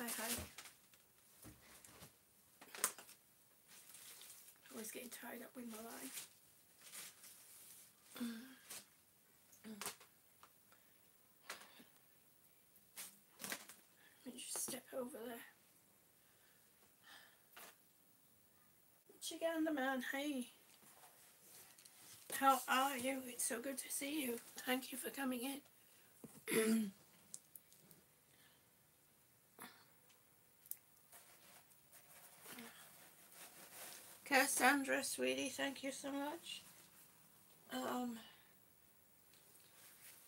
Hi. Always getting tied up with my life. Let me just step over there. Chiganda man, hey. How are you? It's so good to see you. Thank you for coming in. Cassandra, sweetie, thank you so much.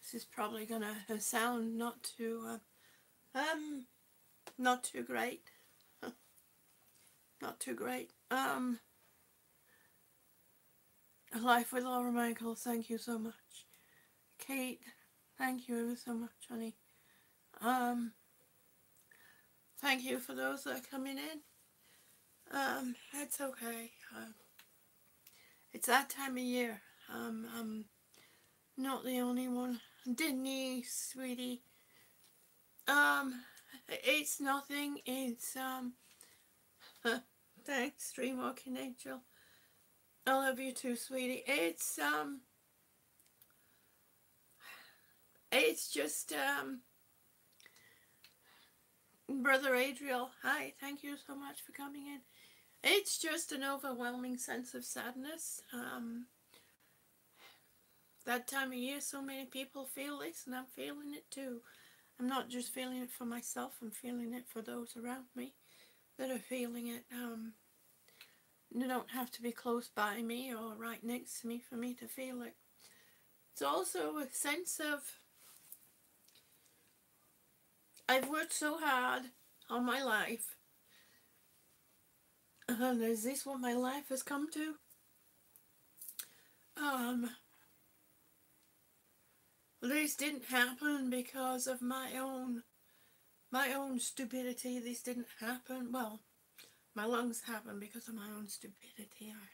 This is probably gonna sound not too great. Not too great. Life with Laura Michael, thank you so much. Kate, thank you ever so much, honey. Thank you for those that are coming in. It's okay. It's that time of year. I'm not the only one. Denise, sweetie. It's nothing. It's thanks, Dreamwalking Angel. I love you too, sweetie. It's just Brother Adriel, hi, thank you so much for coming in. It's just an overwhelming sense of sadness. That time of year, so many people feel this, and I'm feeling it too. I'm not just feeling it for myself, I'm feeling it for those around me that are feeling it. You don't have to be close by me or right next to me for me to feel it. It's also a sense of, I've worked so hard all my life, and is this what my life has come to? This didn't happen because of my own stupidity. This didn't happen, well, my lungs happened because of my own stupidity. I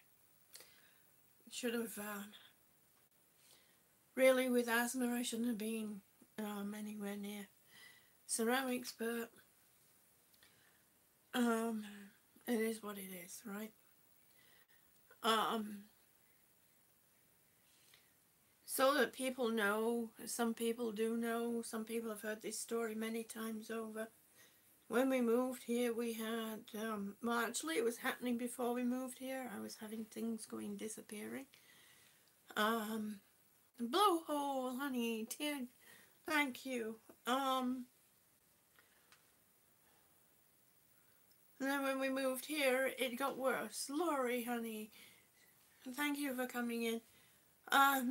should have, really with asthma I shouldn't have been anywhere near ceramics, but it is what it is, right? So that people know, some people do know, some people have heard this story many times over. When we moved here, we had, well, actually it was happening before we moved here. I was having things disappearing. Blowhole, honey, thank you. And then when we moved here, it got worse. Lori, honey, thank you for coming in.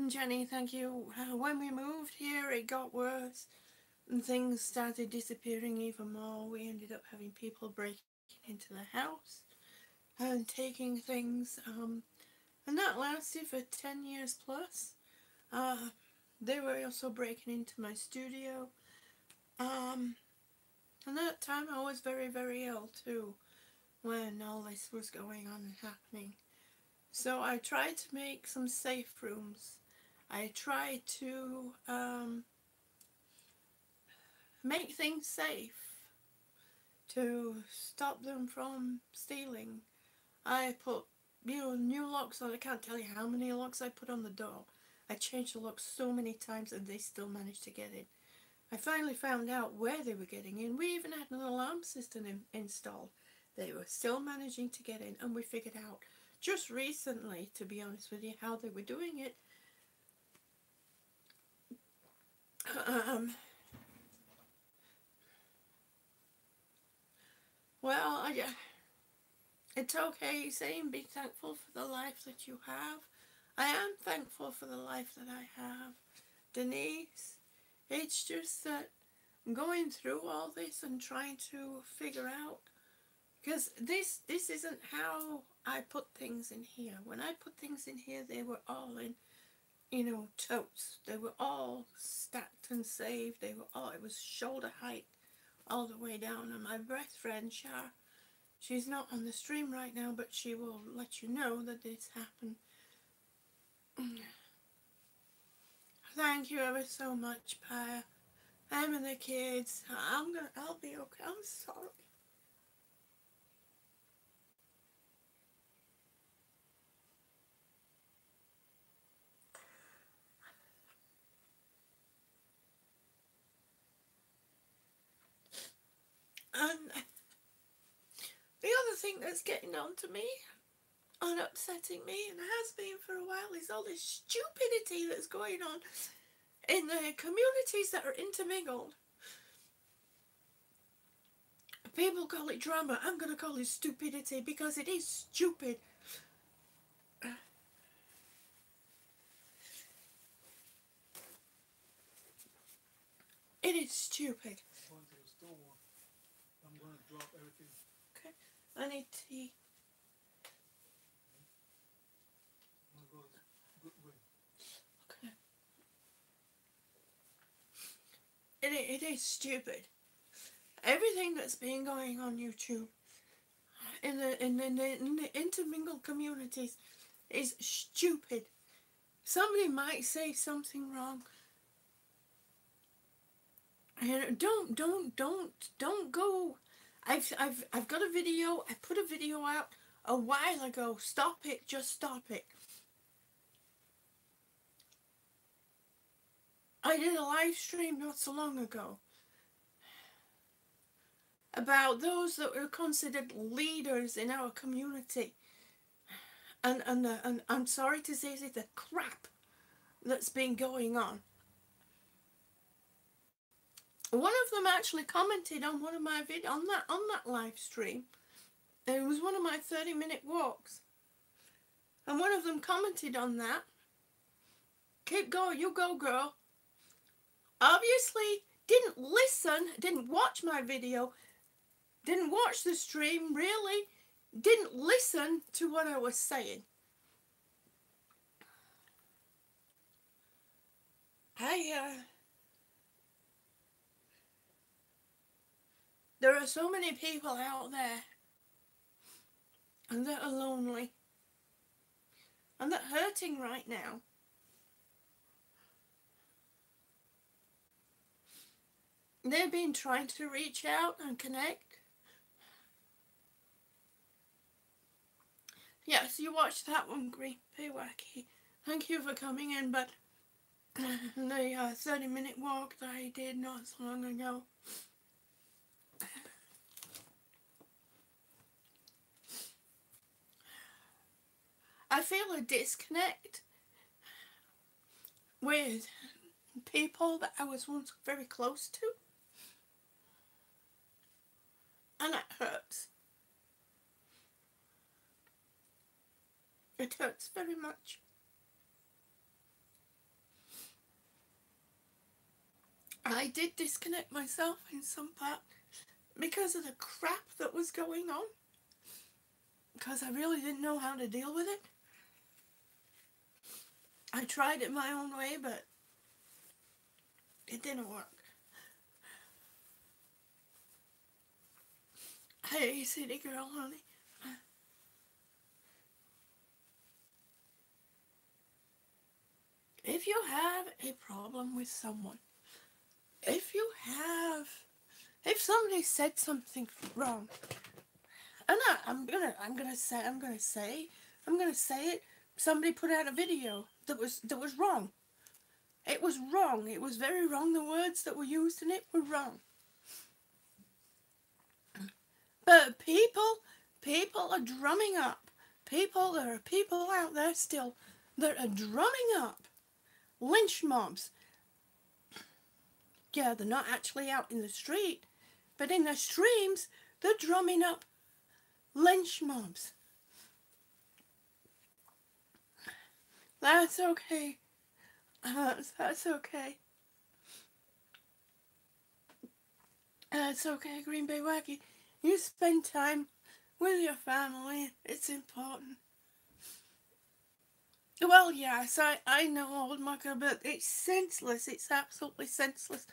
Jenny, thank you. When we moved here, it got worse, and things started disappearing even more. We ended up having people breaking into the house and taking things, and that lasted for 10 years plus. They were also breaking into my studio. And that time I was very, very ill too, when all this was going on and happening. So I tried to make some safe rooms. I tried to make things safe to stop them from stealing. I put, new locks on. I can't tell you how many locks I put on the door. I changed the locks so many times and they still managed to get in. I finally found out where they were getting in. We even had an alarm system installed. They were still managing to get in, and we figured out just recently, to be honest with you, how they were doing it. Well, it's okay saying be thankful for the life that you have. I am thankful for the life that I have, Denise. It's just that going through all this and trying to figure out, because this isn't how I put things in here. When I put things in here, they were all in, totes. They were all stacked and saved. They were all, it was shoulder height all the way down. And my best friend, Shar, she's not on the stream right now, but she will let you know that this happened. Thank you ever so much, Paya. I'm and the kids. I'll be okay. I'm sorry. And the other thing that's getting on to me and upsetting me, and has been for a while, is all this stupidity that's going on in the communities that are intermingled. People call it drama. I'm going to call it stupidity because it is stupid. It is stupid. I'm going to the store. I'm going to drop everything. Okay. I need tea. I'm going to go the good way. Okay. It is stupid. Everything that's been going on YouTube in the intermingled communities is stupid. Somebody might say something wrong. And don't go. I've got a video. I put a video out a while ago. Stop it. Just stop it. I did a live stream not so long ago about those that are considered leaders in our community. And I'm sorry to say the crap that's been going on. One of them actually commented on one of my on that live stream. It was one of my 30-minute walks. And one of them commented on that. Keep going, you go, girl. Obviously didn't listen, didn't watch my video, didn't watch the stream, really didn't listen to what I was saying. There are so many people out there and that are lonely and that are hurting right now. They've been trying to reach out and connect. Yes, you watched that one, Green Bay Wacky. Thank you for coming in, but the 30-minute walk that I did not so long ago. I feel a disconnect with people that I was once very close to. And it hurts. It hurts very much. I did disconnect myself in some part because of the crap that was going on. Because I really didn't know how to deal with it. I tried it my own way, but it didn't work. Hey, city girl, honey. If you have a problem with someone, if somebody said something wrong, and I'm gonna say it. Somebody put out a video that was wrong. It was wrong. It was very wrong. The words that were used in it were wrong. But people are drumming up. There are people out there still that are drumming up lynch mobs. Yeah, they're not actually out in the street, but in their streams, they're drumming up lynch mobs. That's okay. That's okay. That's okay, Green Bay Wacky. You spend time with your family. It's important. Well, yes, I know, old mucker, but it's senseless. It's absolutely senseless.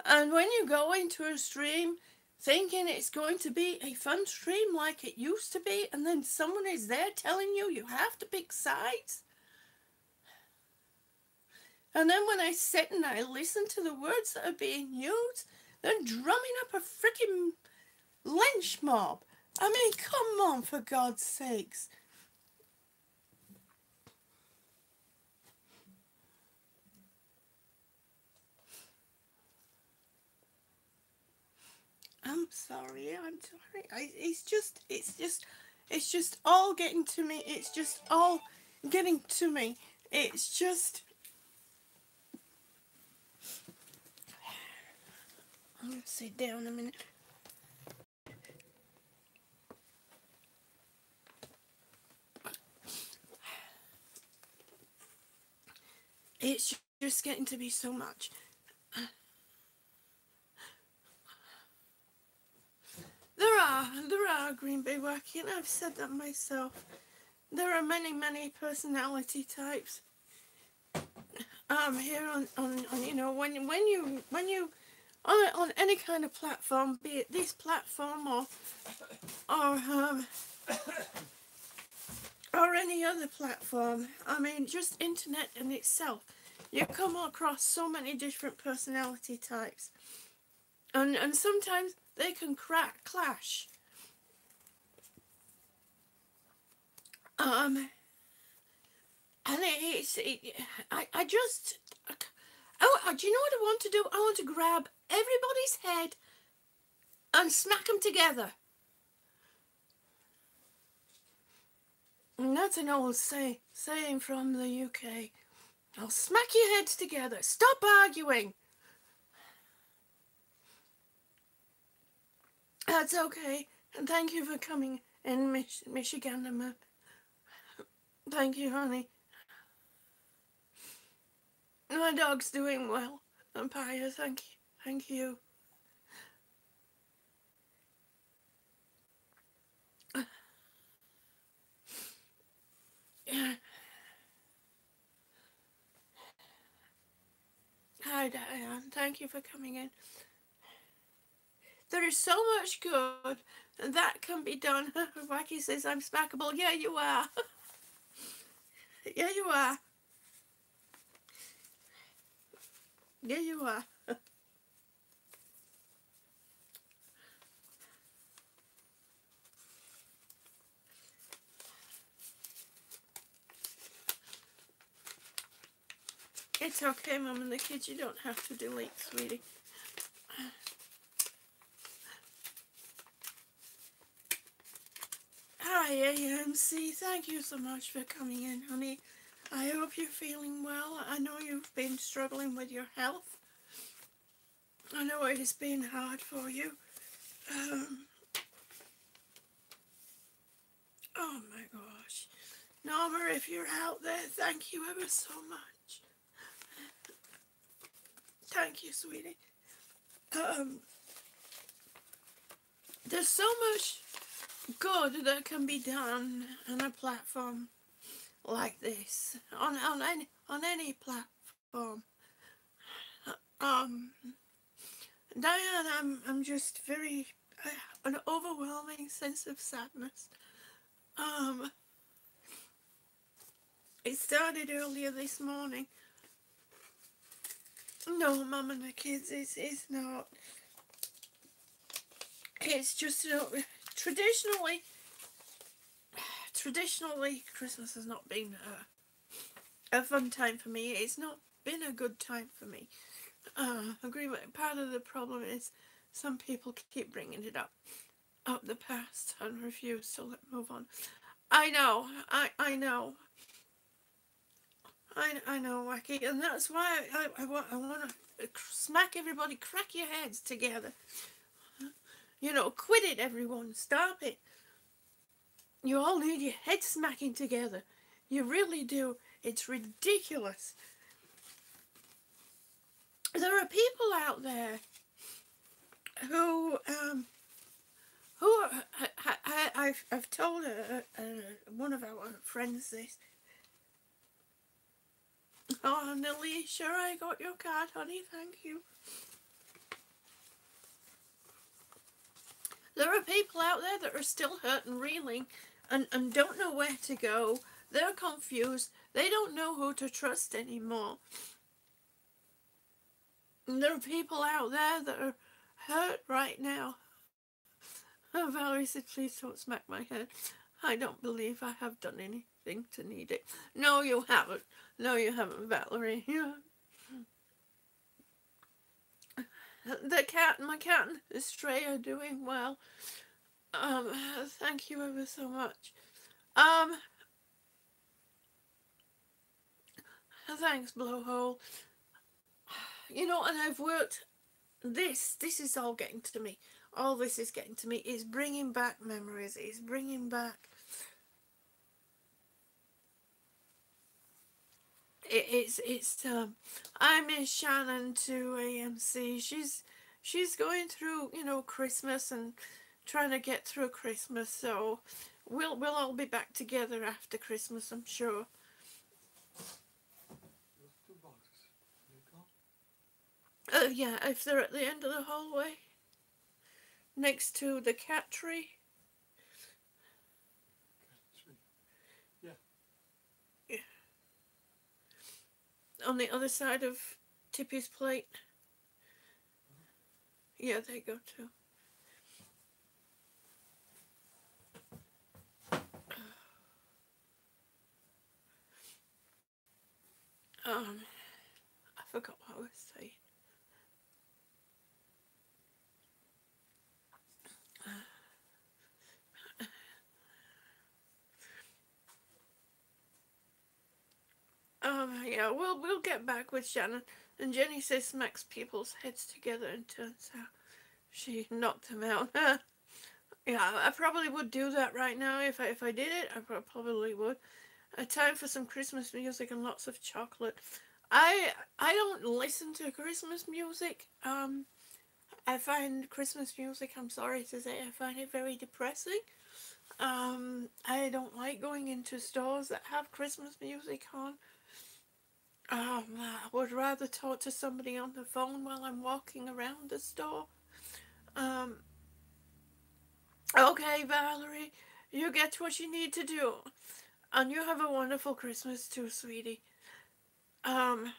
And when you go into a stream thinking it's going to be a fun stream like it used to be, and then someone is there telling you you have to pick sides, And then when I sit and I listen to the words that are being used, they're drumming up a freaking lynch mob. I mean, come on, for God's sakes. I'm sorry. It's just all getting to me. It's just all getting to me. It's just. I'm gonna sit down a minute. It's just getting to be so much. There are Green Bay working. I've said that myself. There are many personality types. Here on you know when you on any kind of platform, be it this platform or or any other platform. I mean, just internet in itself, you come across so many different personality types, and sometimes they can clash. And I just, oh, do you know what I want to do? I want to grab everybody's head and smack them together. And that's an old saying from the UK. I'll smack your heads together. Stop arguing. That's okay. And thank you for coming in, Michigan. Thank you, honey. My dog's doing well. Empire, thank you. Thank you. Hi, Diane. Thank you for coming in. There is so much good that can be done. Wacky says I'm smackable. Yeah, you are. Yeah, you are. Yeah, you are. It's okay, Mum and the kids. You don't have to delete, sweetie. Hi, AMC. Thank you so much for coming in, honey. I hope you're feeling well. I know you've been struggling with your health. I know it has been hard for you. Oh my gosh. Norma, if you're out there, thank you ever so much. Thank you, sweetie. There's so much good that can be done on a platform like this, on any platform. Diane, I'm just very an overwhelming sense of sadness. It started earlier this morning. No, Mum and the kids, it's not. It's just, you know, traditionally, Christmas has not been a fun time for me. It's not been a good time for me. Agree with part of the problem is some people keep bringing it up the past and refuse to move on. I know, I know. I know, Wacky, and that's why I want to smack everybody, crack your heads together. You know, quit it, everyone. Stop it. You all need your head smacking together. You really do. It's ridiculous. There are people out there who are, I've told one of our friends this. Oh, Nelly, sure, I got your card, honey. Thank you. There are people out there that are still hurt and reeling and don't know where to go. They're confused. They don't know who to trust anymore. There are people out there that are hurt right now. Valerie said, please don't smack my head. I don't believe I have done anything to need it. No, you haven't. No, you haven't, Valerie. My cat and Stray are doing well. Thank you ever so much. Thanks, Blowhole. And I've worked. This is all getting to me. All this is getting to me. Is bringing back memories. Is bringing back. It's. I miss Shannon to AMC. She's going through Christmas and trying to get through Christmas. So we'll all be back together after Christmas, I'm sure. Those 2 boxes. There you go. Yeah, if they're at the end of the hallway, next to the cat tree. Yeah. Yeah. On the other side of Tippy's plate. Yeah, they go too. I forgot what I was saying. Yeah, we'll get back with Shannon. And Jenny says smacks people's heads together and turns out she knocked them out. Yeah, I probably would do that right now if I did it. I probably would. A time for some Christmas music and lots of chocolate. I don't listen to Christmas music. I find Christmas music, I'm sorry to say, I find it very depressing. I don't like going into stores that have Christmas music on. I would rather talk to somebody on the phone while I'm walking around the store. Okay, Valerie, you get what you need to do. And you have a wonderful Christmas too, sweetie. Milady,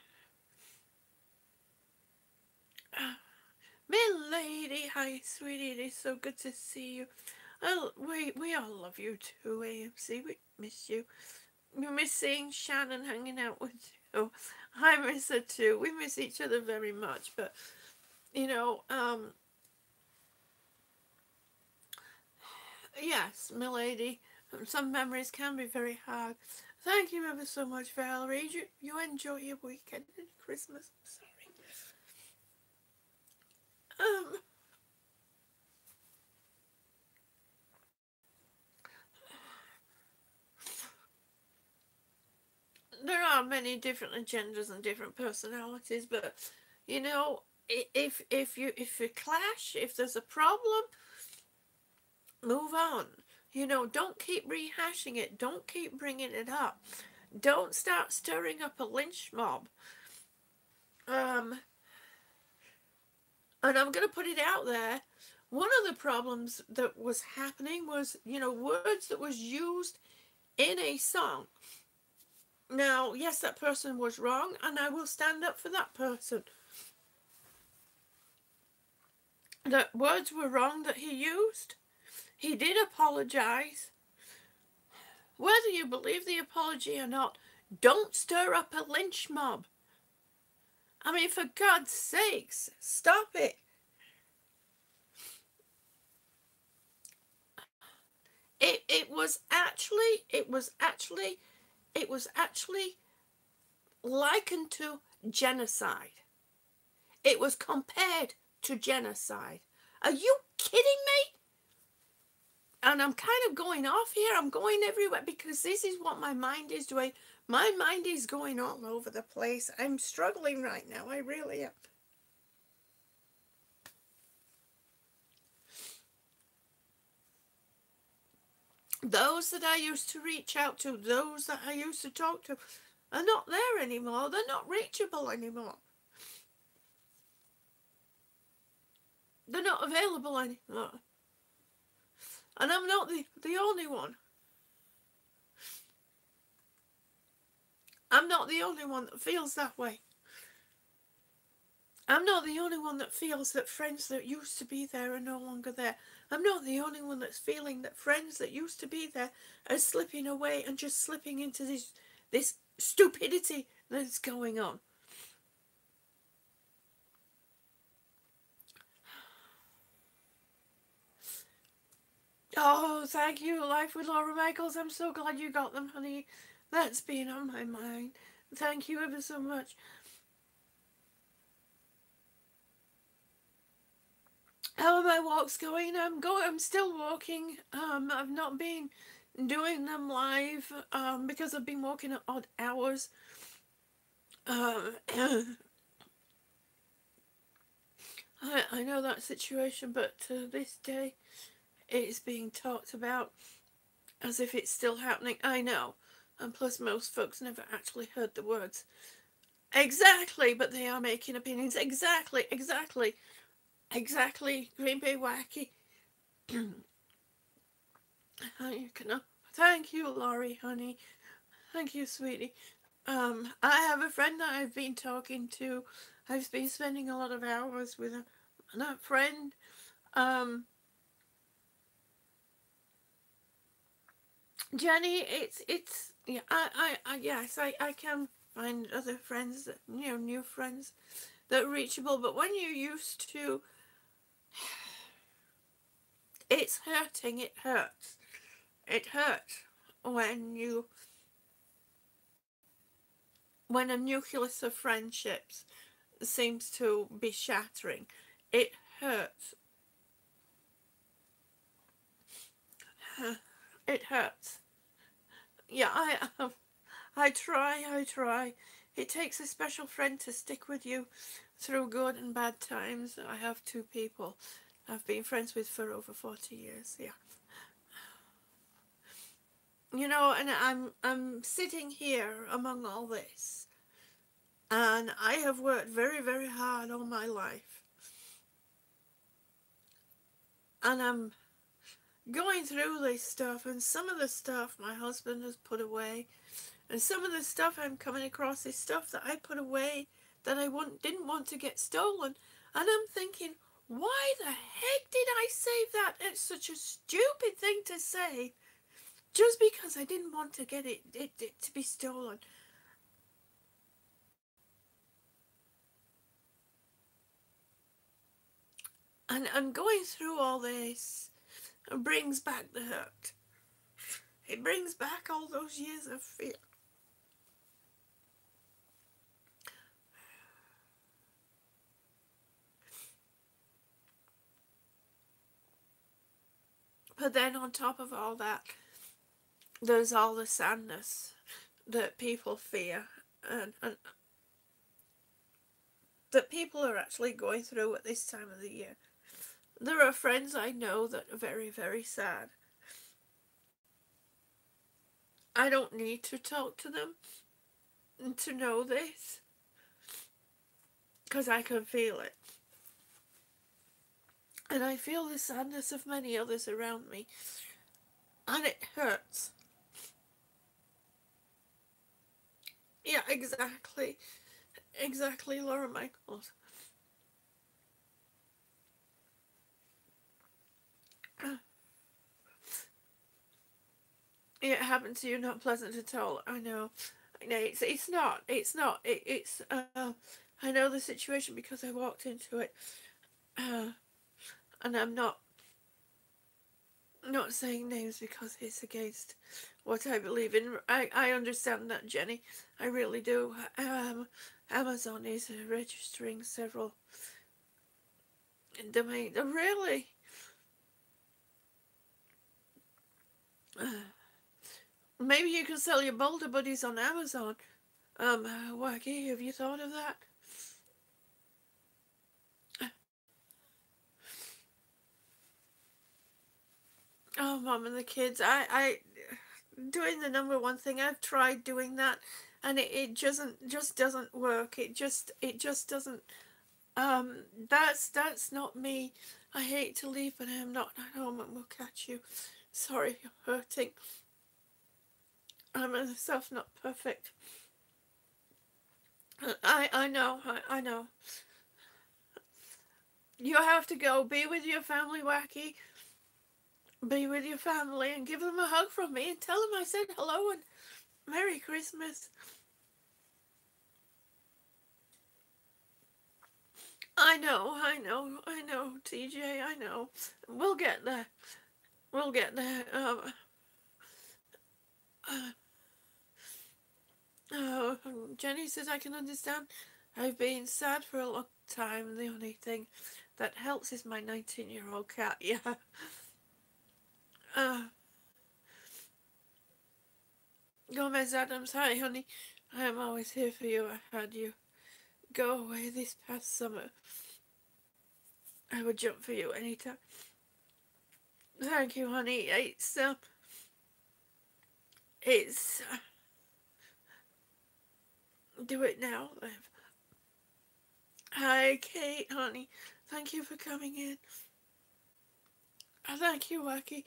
hi, sweetie. It is so good to see you. We all love you too, AMC. We miss you. We miss seeing Shannon hanging out with you. I miss her too. We miss each other very much, but yes, milady. Some memories can be very hard. Thank you ever so much, Valerie. You enjoy your weekend and Christmas. I'm sorry. There are many different agendas and different personalities, but if you clash, if there's a problem, move on. Don't keep rehashing it. Don't keep bringing it up. Don't start stirring up a lynch mob. And I'm going to put it out there. One of the problems that was happening was, words that was used in a song. Now, yes, that person was wrong, and I will stand up for that person. The words were wrong that he used. He did apologize. Whether you believe the apology or not, don't stir up a lynch mob. I mean, for God's sakes, stop it. It was actually likened to genocide. It was compared to genocide. Are you kidding me? And I'm kind of going off here. I'm going everywhere because this is what my mind is doing. My mind is going all over the place. I'm struggling right now. I really am. Those that I used to reach out to, those that I used to talk to, are not there anymore. They're not reachable anymore. They're not available anymore. And I'm not the only one. I'm not the only one that feels that way. I'm not the only one that feels that friends that used to be there are no longer there. I'm not the only one that's feeling that friends that used to be there are slipping away and just slipping into this stupidity that's going on. Oh, thank you, Life with Laura Michaels. I'm so glad you got them, honey. That's been on my mind. Thank you ever so much. How are my walks going? I'm still walking. I've not been doing them live because I've been walking at odd hours. Um, I know that situation, but to this day, it's being talked about as if it's still happening. I know, and plus most folks never actually heard the words. Exactly, but they are making opinions. Exactly, exactly, exactly. Green Bay Wacky. You can. Thank you, Laurie, honey. Thank you, sweetie. I have a friend that I've been talking to. I've been spending a lot of hours with that friend. Um, Jenny, it's yeah. Yes, I can find other friends that new friends that are reachable. But when you're used to, it's hurting. It hurts. It hurts when when a nucleus of friendships seems to be shattering. It hurts. It hurts. Yeah, I try. It takes a special friend to stick with you through good and bad times. I have two people I've been friends with for over 40 years. Yeah. And I'm sitting here among all this, and I have worked very, very hard all my life. And I'm going through this stuff, and some of the stuff my husband has put away, and some of the stuff I'm coming across is stuff that I put away that I didn't want to get stolen. And I'm thinking, why the heck did I save that? It's such a stupid thing to say just because I didn't want to get it to be stolen. And going through all this brings back the hurt. It brings back all those years of fear. But then on top of all that, there's all the sadness that people fear and that people are actually going through at this time of the year. There are friends I know that are very, very sad. I don't need to talk to them to know this because I can feel it. And I feel the sadness of many others around me, and it hurts. Yeah, exactly. Exactly, Laura Michaels. It happened to you, not pleasant at all. I know. No, it's not. It's not. It's. I know the situation because I walked into it, uh, and I'm not saying names because it's against what I believe in. I understand that, Jenny. I really do. Amazon is registering several domains. Really? Maybe you can sell your boulder buddies on Amazon. Wacky, have you thought of that? Oh, mom and the kids. I doing the number one thing. I've tried doing that, and it just doesn't work. It just doesn't. That's not me. I hate to leave, but I am not at home and will catch you. Sorry, you're hurting. I'm myself not perfect. I know. I know. You have to go. Be with your family, Wacky. Be with your family and give them a hug from me and tell them I said hello and Merry Christmas. I know, TJ, I know. We'll get there. We'll get there. Uh, uh, Jenny says, I can understand. I've been sad for a long time. The only thing that helps is my 19-year-old cat. Yeah. Uh, Gomez Adams, hi, honey. I am always here for you. I had you go away this past summer. I would jump for you anytime. Thank you, honey. It's do it now, Liv. Hi, Kate, honey. Thank you for coming in. Thank you, Wacky.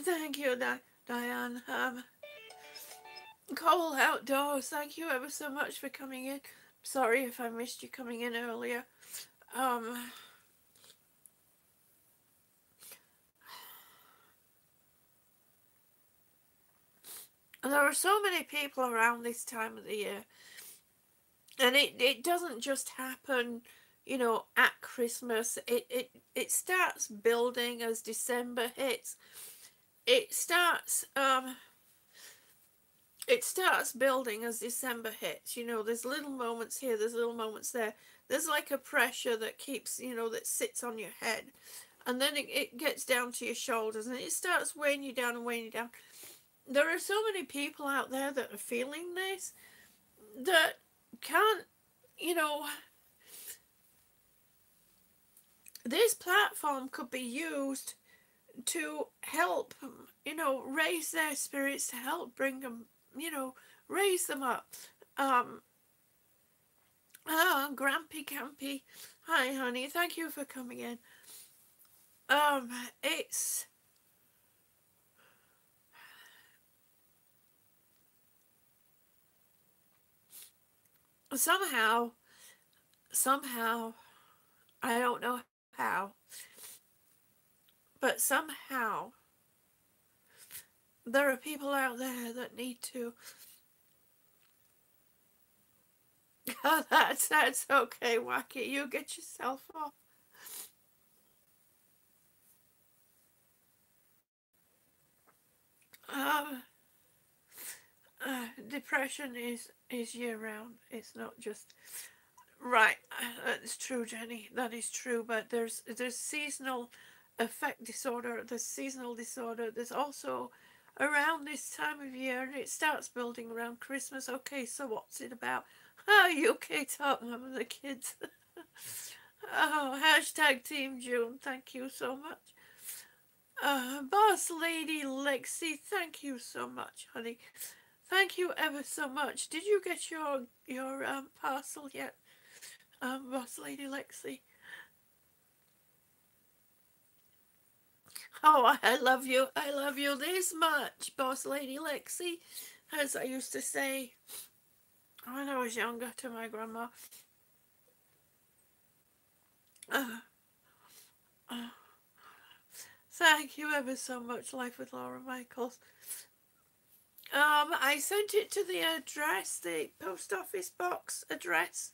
Thank you, Diane. Cole Outdoors, thank you ever so much for coming in. Sorry if I missed you coming in earlier. There are so many people around this time of the year. And it doesn't just happen, you know, at Christmas. It starts building as December hits. It starts building as December hits. You know, there's little moments here, there's little moments there. There's like a pressure that keeps, you know, that sits on your head. And then it gets down to your shoulders and it starts weighing you down and weighing you down. There are so many people out there that are feeling this that can't, you know, this platform could be used to help, you know, raise their spirits, to help bring them, you know, raise them up. Grampy Campy, hi honey, thank you for coming in. It's somehow, I don't know how, but somehow there are people out there that need to. Oh, that's okay, Wacky. You get yourself off. Depression is year round. It's not just right. That's true, Jenny. That is true. But there's seasonal affect disorder. There's seasonal disorder. There's also around this time of year, and it starts building around Christmas. Okay, so what's it about? Oh, you okay, Top Mum and the kids. Oh, hashtag Team June. Thank you so much. Boss Lady Lexi, thank you so much, honey. Thank you ever so much. Did you get your parcel yet, Boss Lady Lexi? Oh, I love you. I love you this much, Boss Lady Lexi. As I used to say when I was younger to my grandma. Thank you ever so much, Life with Laura Michaels. I sent it to the address, the post office box address,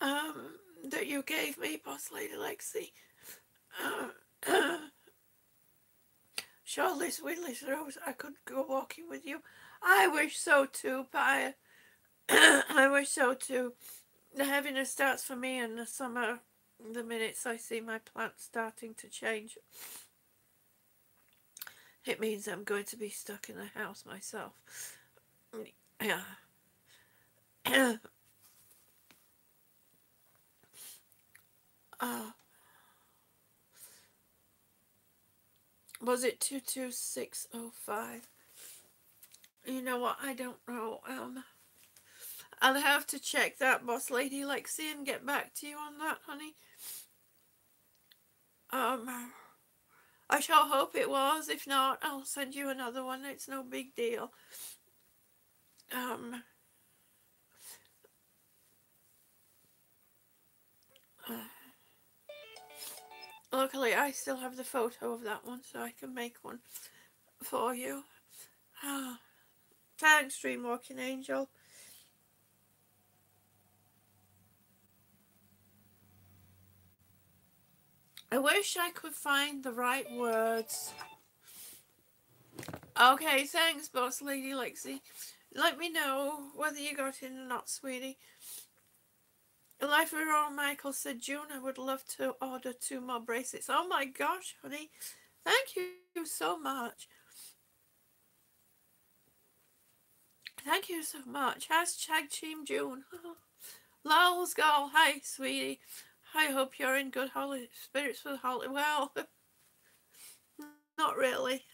that you gave me, Boss Lady Lexi. Shawless Willis Rose, I could go walking with you. I wish so too, but I wish so too. The heaviness starts for me in the summer, the minutes I see my plants starting to change. It means I'm going to be stuck in the house myself. Yeah. Was it 22605? You know what? I don't know. I'll have to check that, Boss Lady Lexi, and get back to you on that, honey. I sure hope it was. If not, I'll send you another one. It's no big deal. Um, Luckily, I still have the photo of that one, so I can make one for you. Thanks, Dreamwalking Angel. I wish I could find the right words. Okay, thanks, Boss Lady Lexi. Let me know whether you got in or not, sweetie. Life of Ron Michael said, June, I would love to order 2 more bracelets. Oh my gosh, honey. Thank you so much. Thank you so much. Hashtag Team June. Lol's Girl, hi, sweetie. I hope you're in good spirits for the holiday. Well, not really.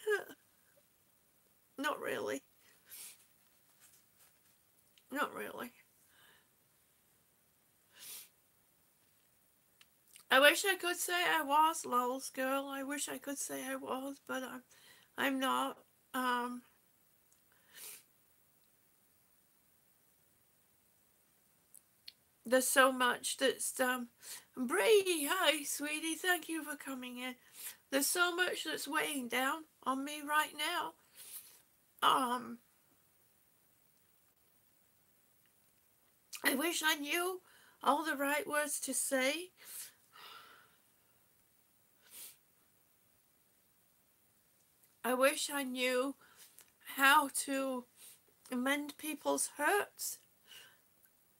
Not really. Not really. I wish I could say I was Lol's Girl. I wish I could say I was, but I'm not. There's so much that's Bree, hi sweetie, thank you for coming in. There's so much that's weighing down on me right now. I wish I knew all the right words to say. I wish I knew how to mend people's hurts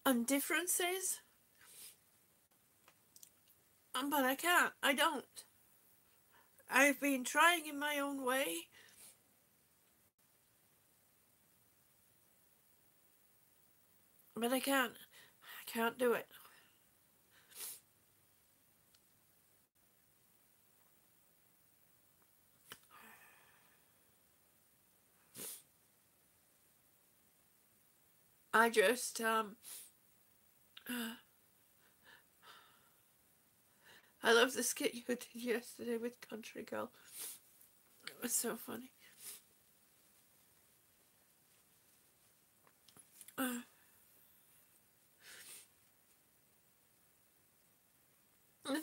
and differences. But I can't. I don't. I've been trying in my own way. But I can't. I can't do it. I just, I love the skit you did yesterday with Country Girl. It was so funny.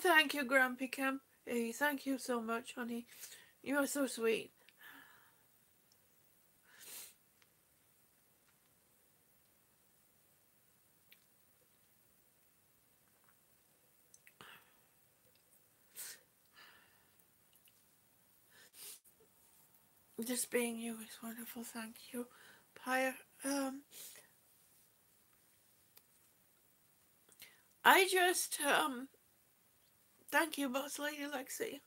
Thank you, Grumpy Cam. Hey, thank you so much, honey. You are so sweet. Just being you is wonderful. Thank you, Pyre. I just thank you, Boss Lady Lexi.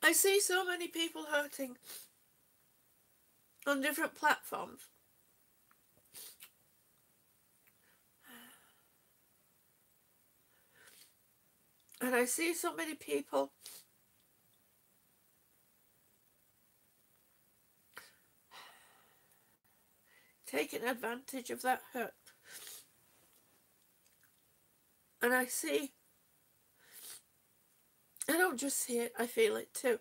I see so many people hurting on different platforms. And I see so many people taking advantage of that hurt. And I don't just see it, I feel it too.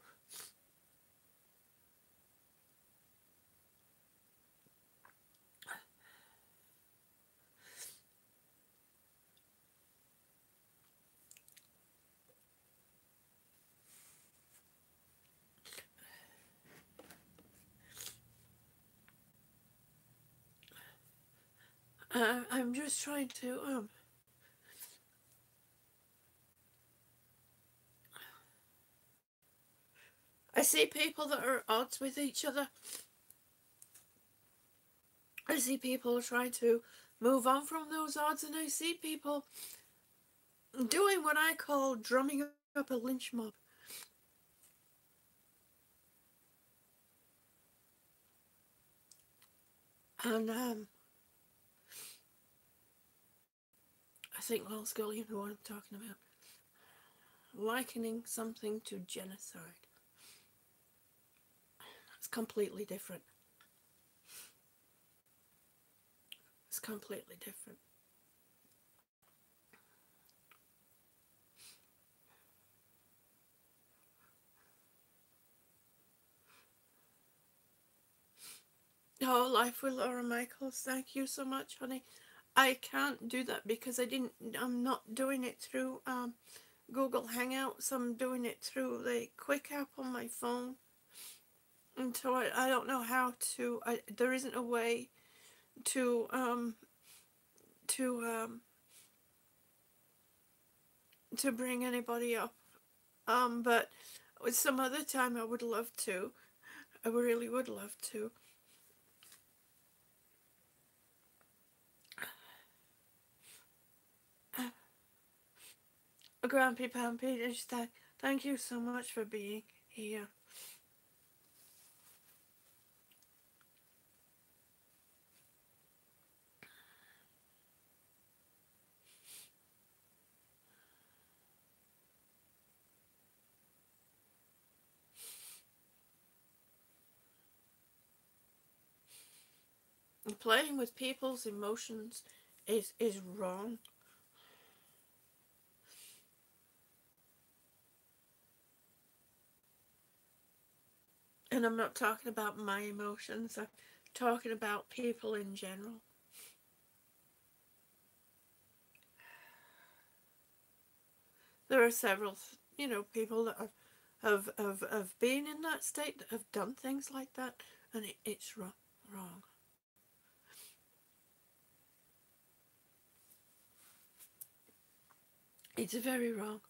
I'm just trying to I see people that are at odds with each other. I see people trying to move on from those odds, and I see people doing what I call drumming up a lynch mob. And I think, well, Skull, you know what I'm talking about. Likening something to genocide. It's completely different. It's completely different. Oh, Life with Laura Michaels. Thank you so much, honey. I can't do that because I'm not doing it through Google Hangouts. I'm doing it through the Quick app on my phone. And so I don't know how to. There isn't a way to to um to bring anybody up. But with some other time, I would love to. I really would love to. Grumpy Pampy, just thank you so much for being here. Playing with people's emotions is wrong. And I'm not talking about my emotions. I'm talking about people in general. There are several, people that have been in that state that have done things like that, and it's wrong. Wrong. It's very wrong.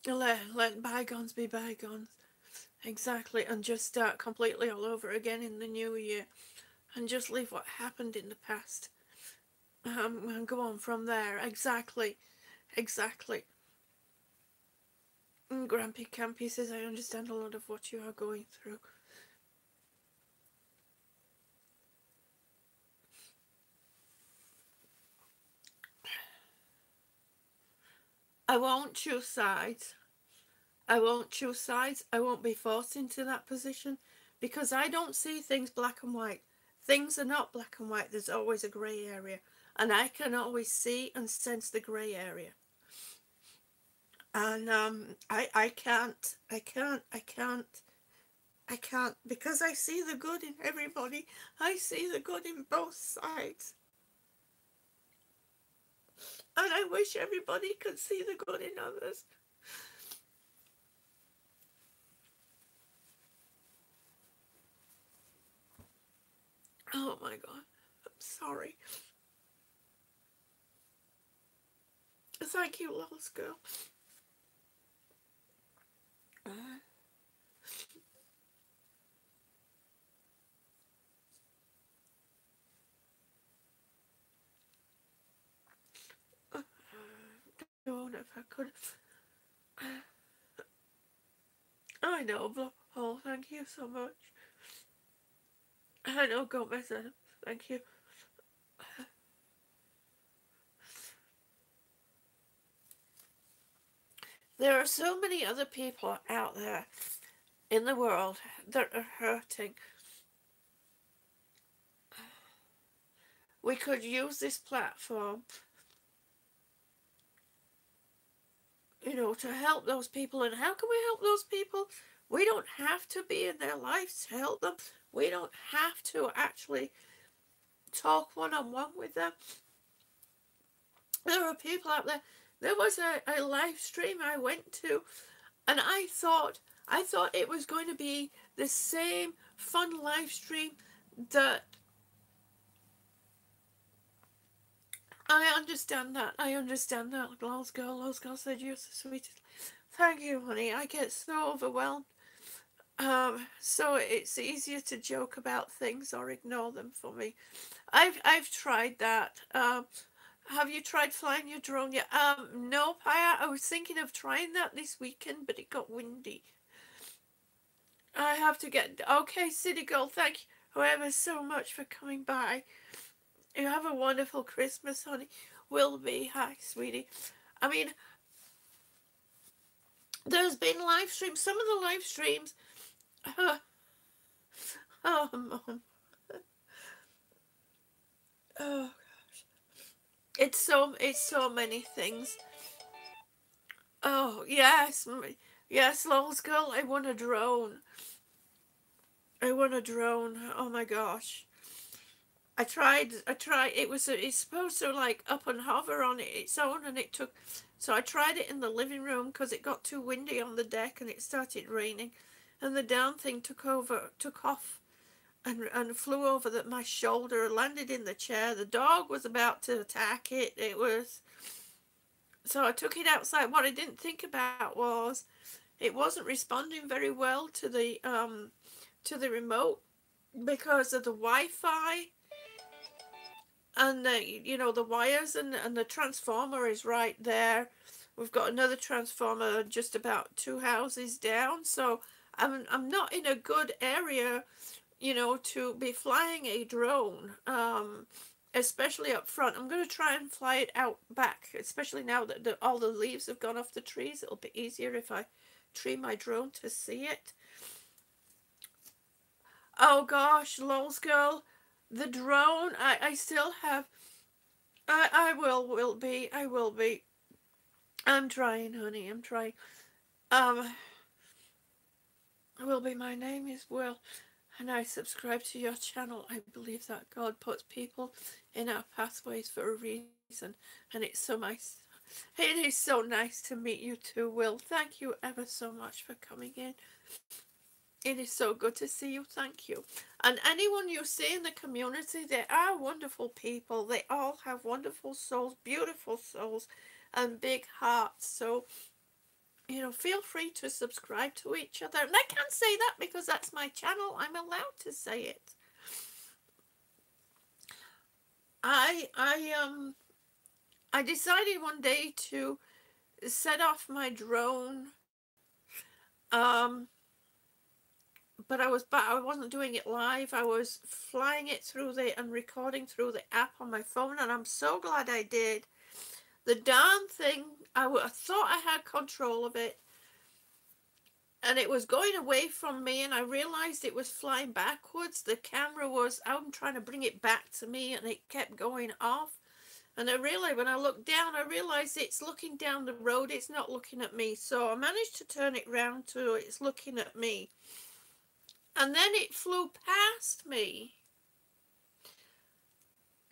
Let bygones be bygones. Exactly, and just start completely all over again in the new year, and just leave what happened in the past, and go on from there. Exactly, exactly. And Grumpy Campy says, I understand a lot of what you are going through. I won't choose sides. I won't choose sides. I won't be forced into that position because I don't see things black and white. Things are not black and white. There's always a grey area. And I can always see and sense the grey area. And I can't, because I see the good in everybody. I see the good in both sides. And I wish everybody could see the good in others. Oh my God. I'm sorry. Thank you, Lost Girl. Don't if I could. I know, oh, thank you so much. I know, Gomez, thank you. There are so many other people out there in the world that are hurting. We could use this platform, to help those people. And how can we help those people? We don't have to be in their lives to help them. We don't have to actually talk one-on-one with them. There are people out there. There was a live stream I went to, and I thought it was going to be the same fun live stream that I understand that. Lost girl said you're the sweetest. Thank you, honey. I get so overwhelmed. So it's easier to joke about things or ignore them for me. I've tried that. Have you tried flying your drone yet? No, I was thinking of trying that this weekend, but it got windy. I have to get. Okay, City Girl, thank you ever so much for coming by. You have a wonderful Christmas, honey. Will be. Hi, sweetie. I mean, there's been live streams. Some of the live streams. Oh, Mom. Oh, gosh. It's so many things. Oh, yes. Yes, Lol's girl, I won a drone. I won a drone. Oh my gosh. I tried, it's supposed to like up and hover on its own, and it took, so I tried it in the living room because it got too windy on the deck and it started raining, and the down thing took off and flew over my shoulder, landed in the chair. The dog was about to attack it. So I took it outside. What I didn't think about was it wasn't responding very well to the remote because of the Wi-Fi and the wires, and the transformer is right there. We've got another transformer just about two houses down, so I'm not in a good area, to be flying a drone, especially up front. I'm going to try and fly it out back, especially now that all the leaves have gone off the trees. It'll be easier if I tree my drone to see it. Oh gosh, Lol's girl, the drone, I still have, I will be. I'm trying, honey, I'm trying. Um, Will be, my name is Will, and I subscribe to your channel. I believe that God puts people in our pathways for a reason, and it's so nice. It is so nice to meet you too, Will. Thank you ever so much for coming in. It is so good to see you. Thank you. And anyone you see in the community, they are wonderful people. They all have wonderful souls, beautiful souls, and big hearts. So, feel free to subscribe to each other. And I can't say that because that's my channel. I'm allowed to say it. I decided one day to set off my drone. Um, but I wasn't doing it live. I was flying it through and recording through the app on my phone, and I'm so glad I did. The darn thing, I thought I had control of it, and it was going away from me, and I realized it was flying backwards. The camera was, I'm trying to bring it back to me, and it kept going off. And I realized, when I looked down, I realized it's looking down the road. It's not looking at me. So I managed to turn it round to it's looking at me. And then it flew past me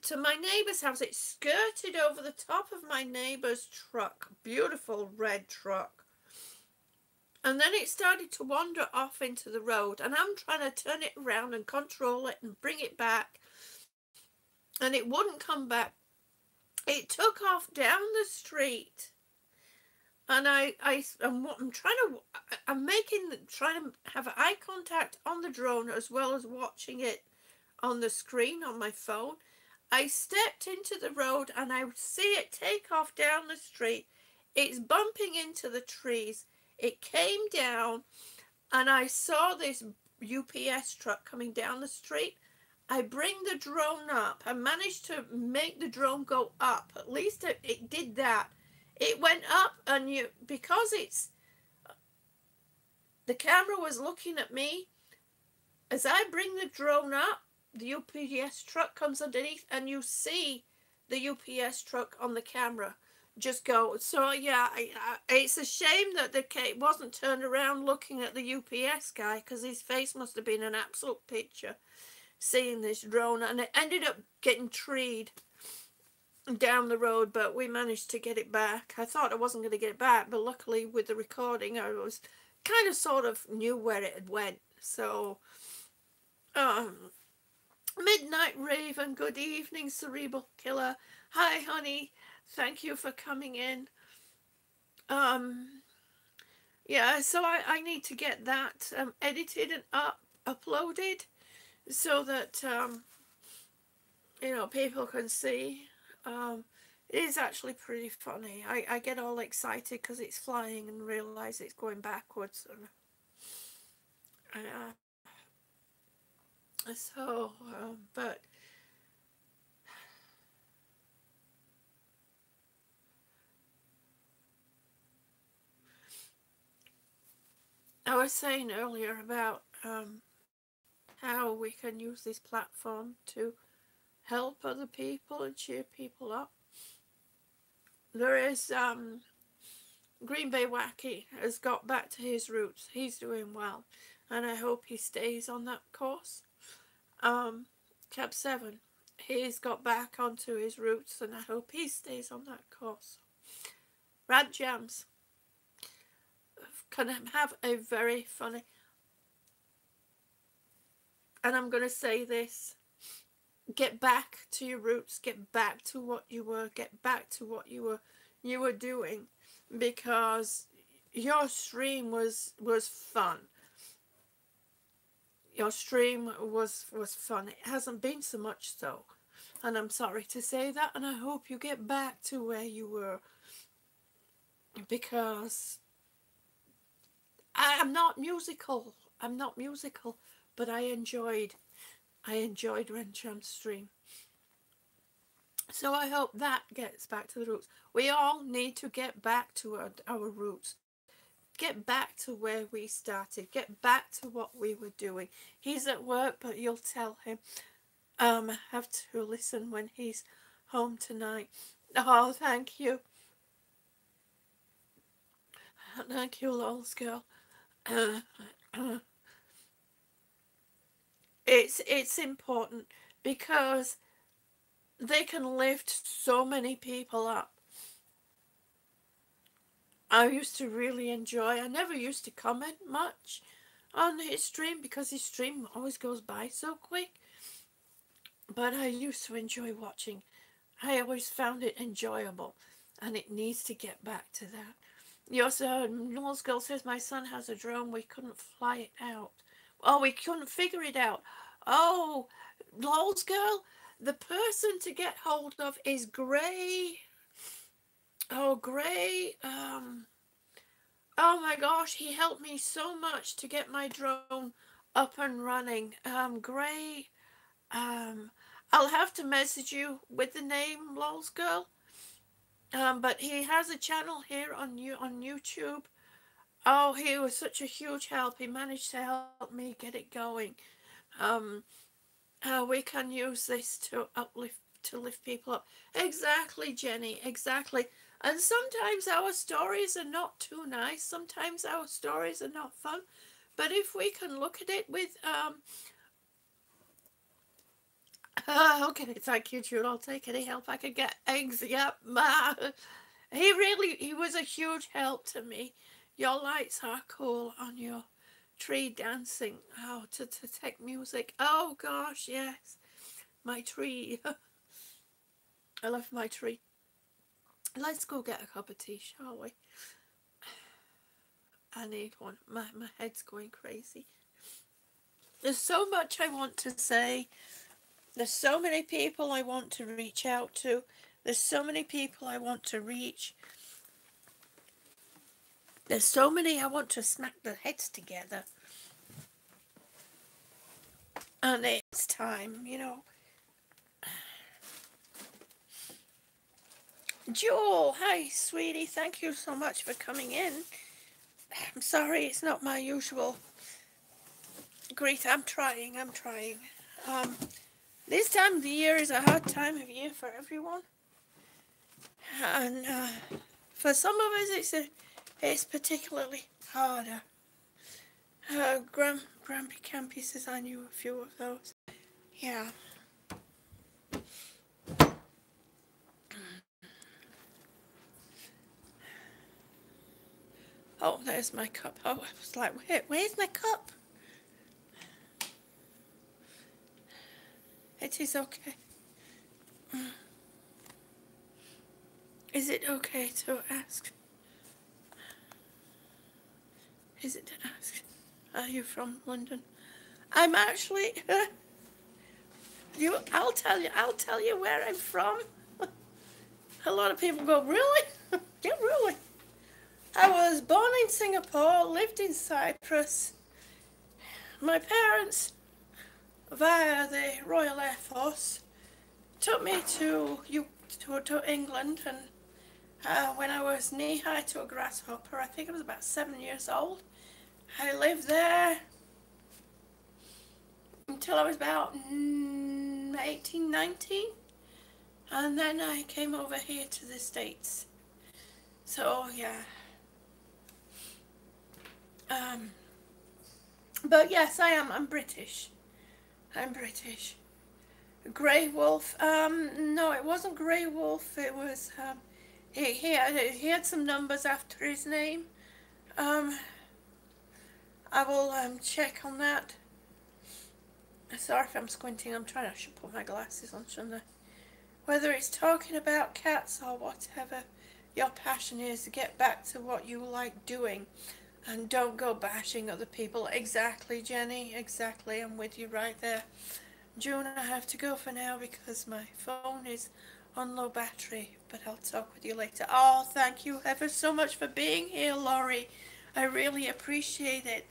to my neighbor's house. It skirted over the top of my neighbor's truck, beautiful red truck. And then it started to wander off into the road, and I'm trying to turn it around and control it and bring it back, and it wouldn't come back. It took off down the street, and I'm trying to have eye contact on the drone as well as watching it on the screen on my phone. I stepped into the road, and I see it take off down the street. It's bumping into the trees. It came down, and I saw this UPS truck coming down the street. I bring the drone up. I managed to make the drone go up. At least it did that. It went up, and because the camera was looking at me. As I bring the drone up, the UPS truck comes underneath, and you see the UPS truck on the camera just go. So yeah, it's a shame that it wasn't turned around looking at the UPS guy, because his face must have been an absolute picture seeing this drone, and it ended up getting treed down the road, but we managed to get it back. I thought I wasn't going to get it back, but luckily with the recording I was kind of sort of knew where it had went. So Midnight Raven, good evening. Cerebral Killer, hi honey, thank you for coming in. Yeah, so I need to get that edited and uploaded so that people can see. It is actually pretty funny. I get all excited because it's flying and realize it's going backwards, and but I was saying earlier about how we can use this platform to help other people and cheer people up. There is Green Bay Wacky has got back to his roots. He's doing well, and I hope he stays on that course. Cap 7, he's got back onto his roots, and I hope he stays on that course. Rant Jams can have a very funny, and I'm going to say this, get back to your roots, get back to what you were, get back to what you were doing, because your stream was fun. Your stream was fun. It hasn't been so much so, and I'm sorry to say that, and I hope you get back to where you were, because I'm not musical. I'm not musical, but I enjoyed Rencham's stream. So I hope that gets back to the roots. We all need to get back to our roots. Get back to where we started. Get back to what we were doing. He's at work, but you'll tell him. I have to listen when he's home tonight. Oh, thank you. Thank you, Lols girl. It's important because they can lift so many people up. I used to really enjoy. I never used to comment much on his stream because his stream always goes by so quick. But I used to enjoy watching. I always found it enjoyable, and it needs to get back to that. You also heard Noel's girl says my son has a drone. We couldn't fly it out. Oh, we couldn't figure it out. Oh, Lol's girl, the person to get hold of is Gray. Oh, Gray. Oh my gosh, he helped me so much to get my drone up and running. Gray. I'll have to message you with the name, Lol's girl. But he has a channel here on YouTube. Oh, he was such a huge help. He managed to help me get it going. Um, we can use this to lift people up. Exactly, Jenny. Exactly. And sometimes our stories are not too nice. Sometimes our stories are not fun. But if we can look at it with okay, thank you, Jude. I'll take any help I can get. Eggs, yep. He was a huge help to me. Your lights are cool on your tree dancing. Oh, to take music. Oh gosh, yes. My tree. I love my tree. Let's go get a cup of tea, shall we? I need one. My head's going crazy. There's so much I want to say. There's so many people I want to reach out to. There's so many people I want to reach. There's so many I want to smack their heads together. And it's time, you know. Jewel, hi, sweetie. Thank you so much for coming in. I'm sorry, it's not my usual greet. I'm trying. This time of the year is a hard time of year for everyone. And for some of us, it's particularly harder. Grumpy Campy says I knew a few of those. Yeah. Oh, there's my cup. Oh, I was like, where's my cup? It is okay. Is it okay to ask? Is it to ask? Are you from London? I'm actually. I'll tell you where I'm from. A lot of people go, really? Yeah, really. I was born in Singapore, lived in Cyprus. My parents, via the Royal Air Force, took me to England, and when I was knee-high to a grasshopper, I think I was about 7 years old, I lived there until I was about 18, 19, and then I came over here to the States. So, yeah. But yes, I am. I'm British. I'm British. Grey Wolf. No, it wasn't Grey Wolf. It was. He had some numbers after his name. Um, I will check on that. Sorry if I'm squinting. I'm trying. I should put my glasses on, shouldn't I? Whether it's talking about cats or whatever your passion is, get back to what you like doing. And don't go bashing other people. Exactly, Jenny. Exactly. I'm with you right there. June, I have to go for now because my phone is on low battery. But I'll talk with you later. Oh, thank you ever so much for being here, Laurie. I really appreciate it.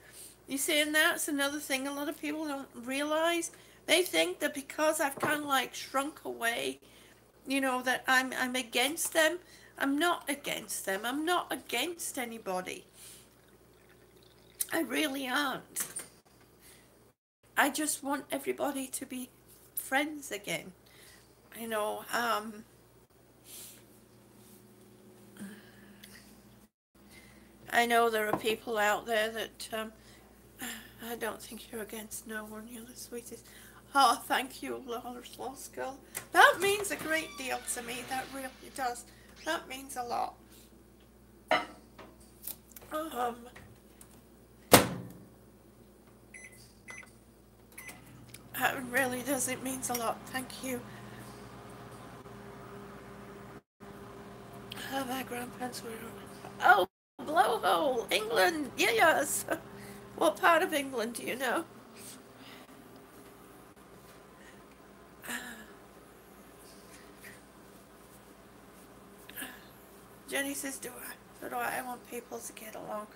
You see, and that's another thing a lot of people don't realize. They think that because I've kind of like shrunk away, that I'm against them. I'm not against them. I'm not against anybody. I really aren't. I just want everybody to be friends again. You know, I know there are people out there that I don't think you're against no one. You're the sweetest. Oh, thank you, Lost Girl. That means a great deal to me. That really does. That means a lot. Um, that really does. It means a lot. Thank you. My grandparents were. Oh, Blowhole, England. Yes. What part of England do you know? Jenny says, do I? So do I. I want people to get along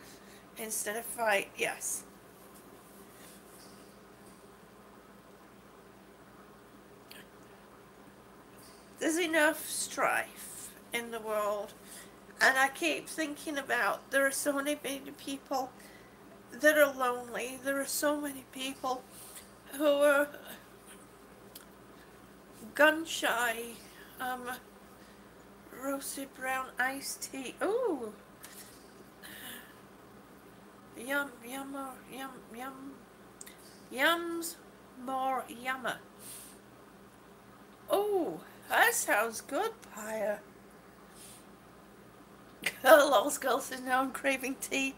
instead of fight. Yes. There's enough strife in the world. And I keep thinking about there are so many people that are lonely. There are so many people who are gun shy. Roasted brown iced tea. Ooh. Yum, yum, yum, yum. Yums more yummer. Oh, that sounds good, Pyre. Lost Girl says now I'm craving tea.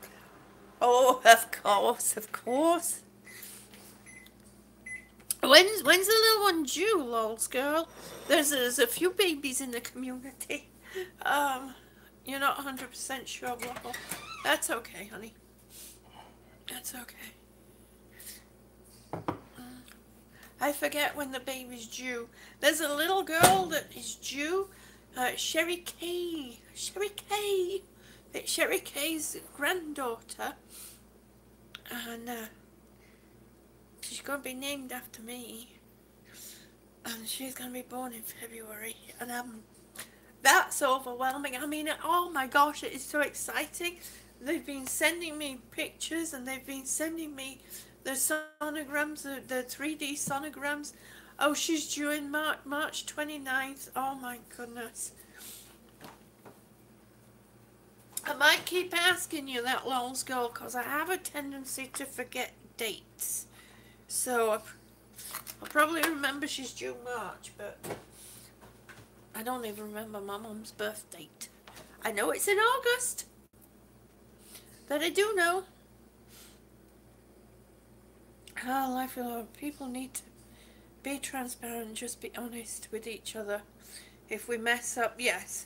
Oh, of course, of course. When's the little one due, Lols Girl? There's a few babies in the community. You're not 100% sure, Waffle. That's okay, honey. That's okay. I forget when the baby's due. There's a little girl that is due. Sherry Kay. Sherry Kay. It's Sherry Kay's granddaughter. And she's going to be named after me. And she's going to be born in February. And that's overwhelming. I mean, oh my gosh, it is so exciting. They've been sending me pictures and they've been sending me the sonograms, the 3D sonograms. Oh, she's due in March 29th. Oh my goodness. I might keep asking you that, Lols Girl, because I have a tendency to forget dates. So I'll probably remember she's due March, but I don't even remember my mum's birth date. I know it's in August. That I do know. Oh, I feel people need to be transparent and just be honest with each other. If we mess up, yes.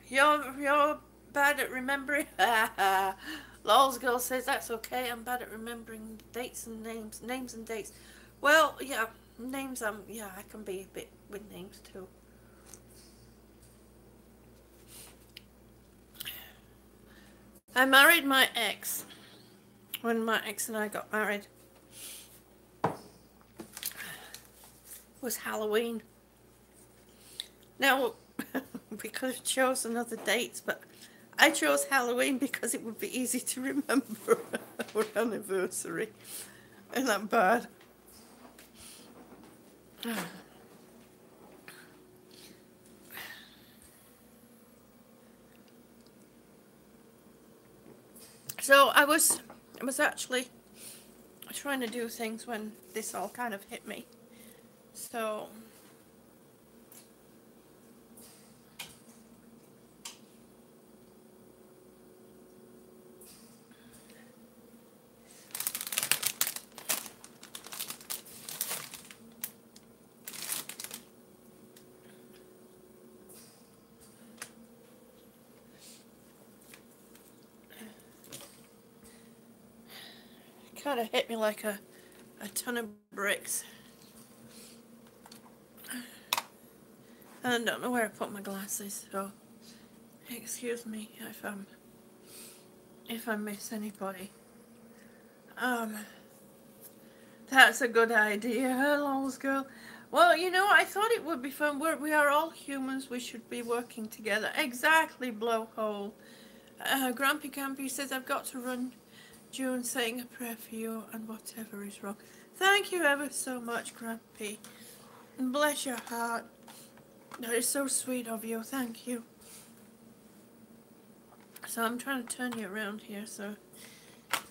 You're bad at remembering. Lols Girl says that's okay. I'm bad at remembering dates and names and dates. Well, yeah, names. Yeah, I can be a bit with names too. I married my ex when my ex and I got married. It was Halloween. Now, we could have chosen other dates, but I chose Halloween because it would be easy to remember our anniversary. Isn't that bad? So I was actually trying to do things when this all kind of hit me. So it kind of hit me like a ton of bricks. And I don't know where I put my glasses, so excuse me if I miss anybody. That's a good idea, Lol's girl. Well, you know, I thought it would be fun. We are all humans. We should be working together. Exactly, Blowhole. Grumpy Campy says, I've got to run. June saying a prayer for you and whatever is wrong. Thank you ever so much, Grumpy. And bless your heart. That is so sweet of you. Thank you. So I'm trying to turn you around here so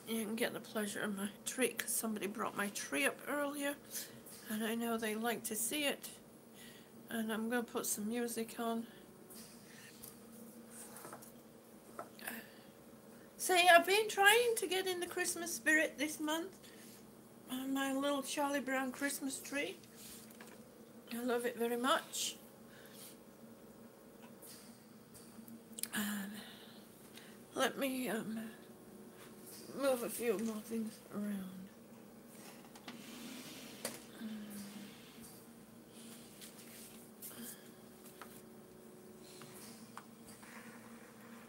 you can get the pleasure of my tree, because somebody brought my tree up earlier, and I know they like to see it. And I'm going to put some music on. See, I've been trying to get in the Christmas spirit this month. My little Charlie Brown Christmas tree. I love it very much. Let me move a few more things around.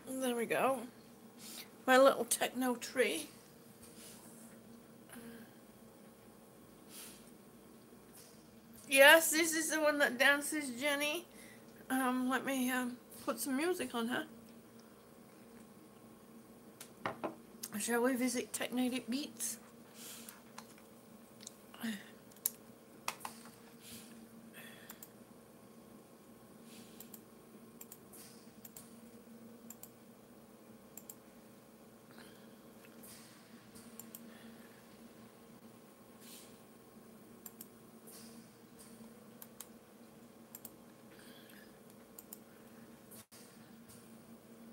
There we go. My little techno tree. Yes, this is the one that dances, Jenny. Let me put some music on her. Shall we visit Technatic Beats?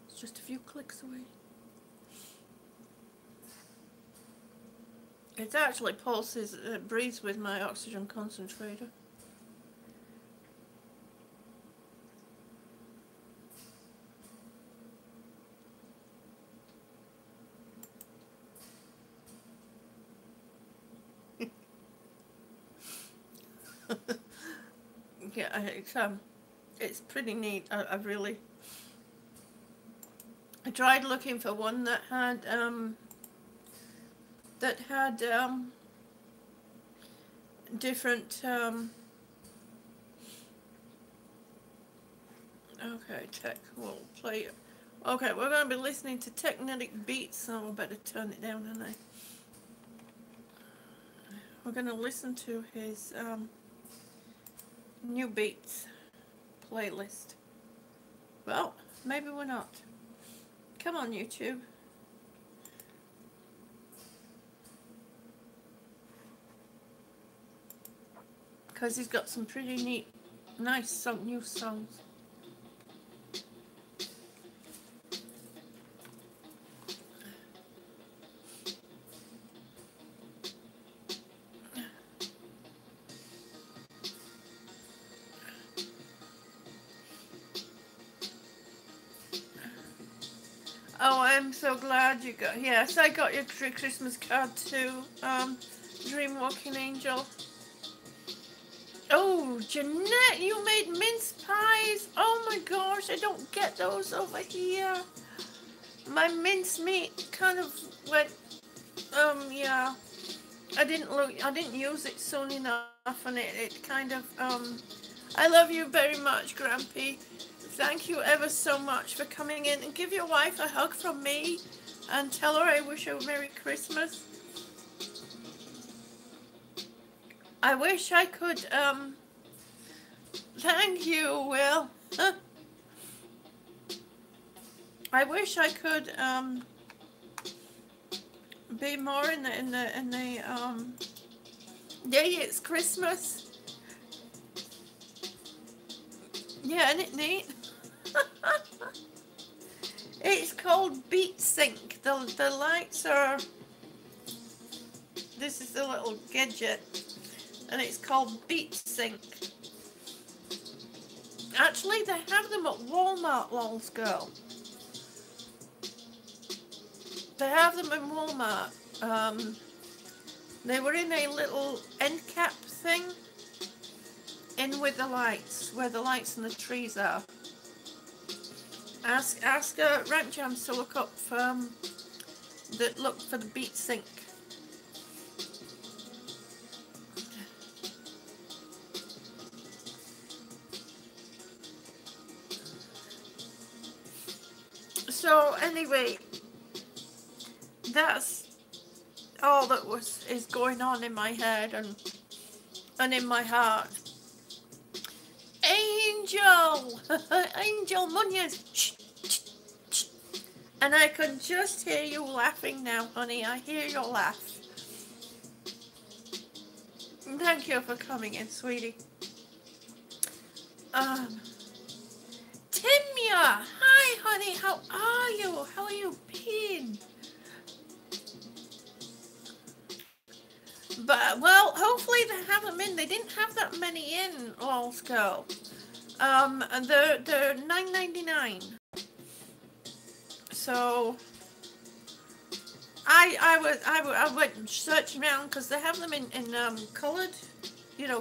It's just a few clicks away. It actually pulses, breathes with my oxygen concentrator. Yeah, it's pretty neat. I really, I tried looking for one that had different okay, tech, we'll play it. Okay, we're going to be listening to Technetic Beats, so I better turn it down, haven't I? We're going to listen to his new beats playlist. Well, maybe we're not. Come on, YouTube. Because he's got some pretty neat, nice new songs. Oh, I'm so glad you got. Yes, I got your Christmas card too. Dream Walking Angel. Oh, Jeanette, you made mince pies. Oh my gosh, I don't get those over here. My mince meat kind of went. Yeah. I didn't use it soon enough, and it kind of. I love you very much, Grampy. Thank you ever so much for coming in, and give your wife a hug from me and tell her I wish her a Merry Christmas. I wish I could, thank you, Will. I wish I could, be more in the day it's Christmas. Yeah, isn't it neat? It's called Beat Sync. The lights are. This is the little gadget, and it's called Beat Sync. Actually, they have them at Walmart, lols girl. They have them in Walmart. They were in a little end cap thing, in with the lights, where the lights and the trees are. Ask Rant Jams to look up look for the Beat Sync. So anyway, that's all that is going on in my head and in my heart. Angel! Angel Munoz! And I can just hear you laughing now, honey. I hear your laugh. Thank you for coming in, sweetie. Timya! Hi, honey. How are you? How are you been? But, well, hopefully they have them in. They didn't have that many in, lols girl. And they're $9.99. So I went searching around because they have them in coloured,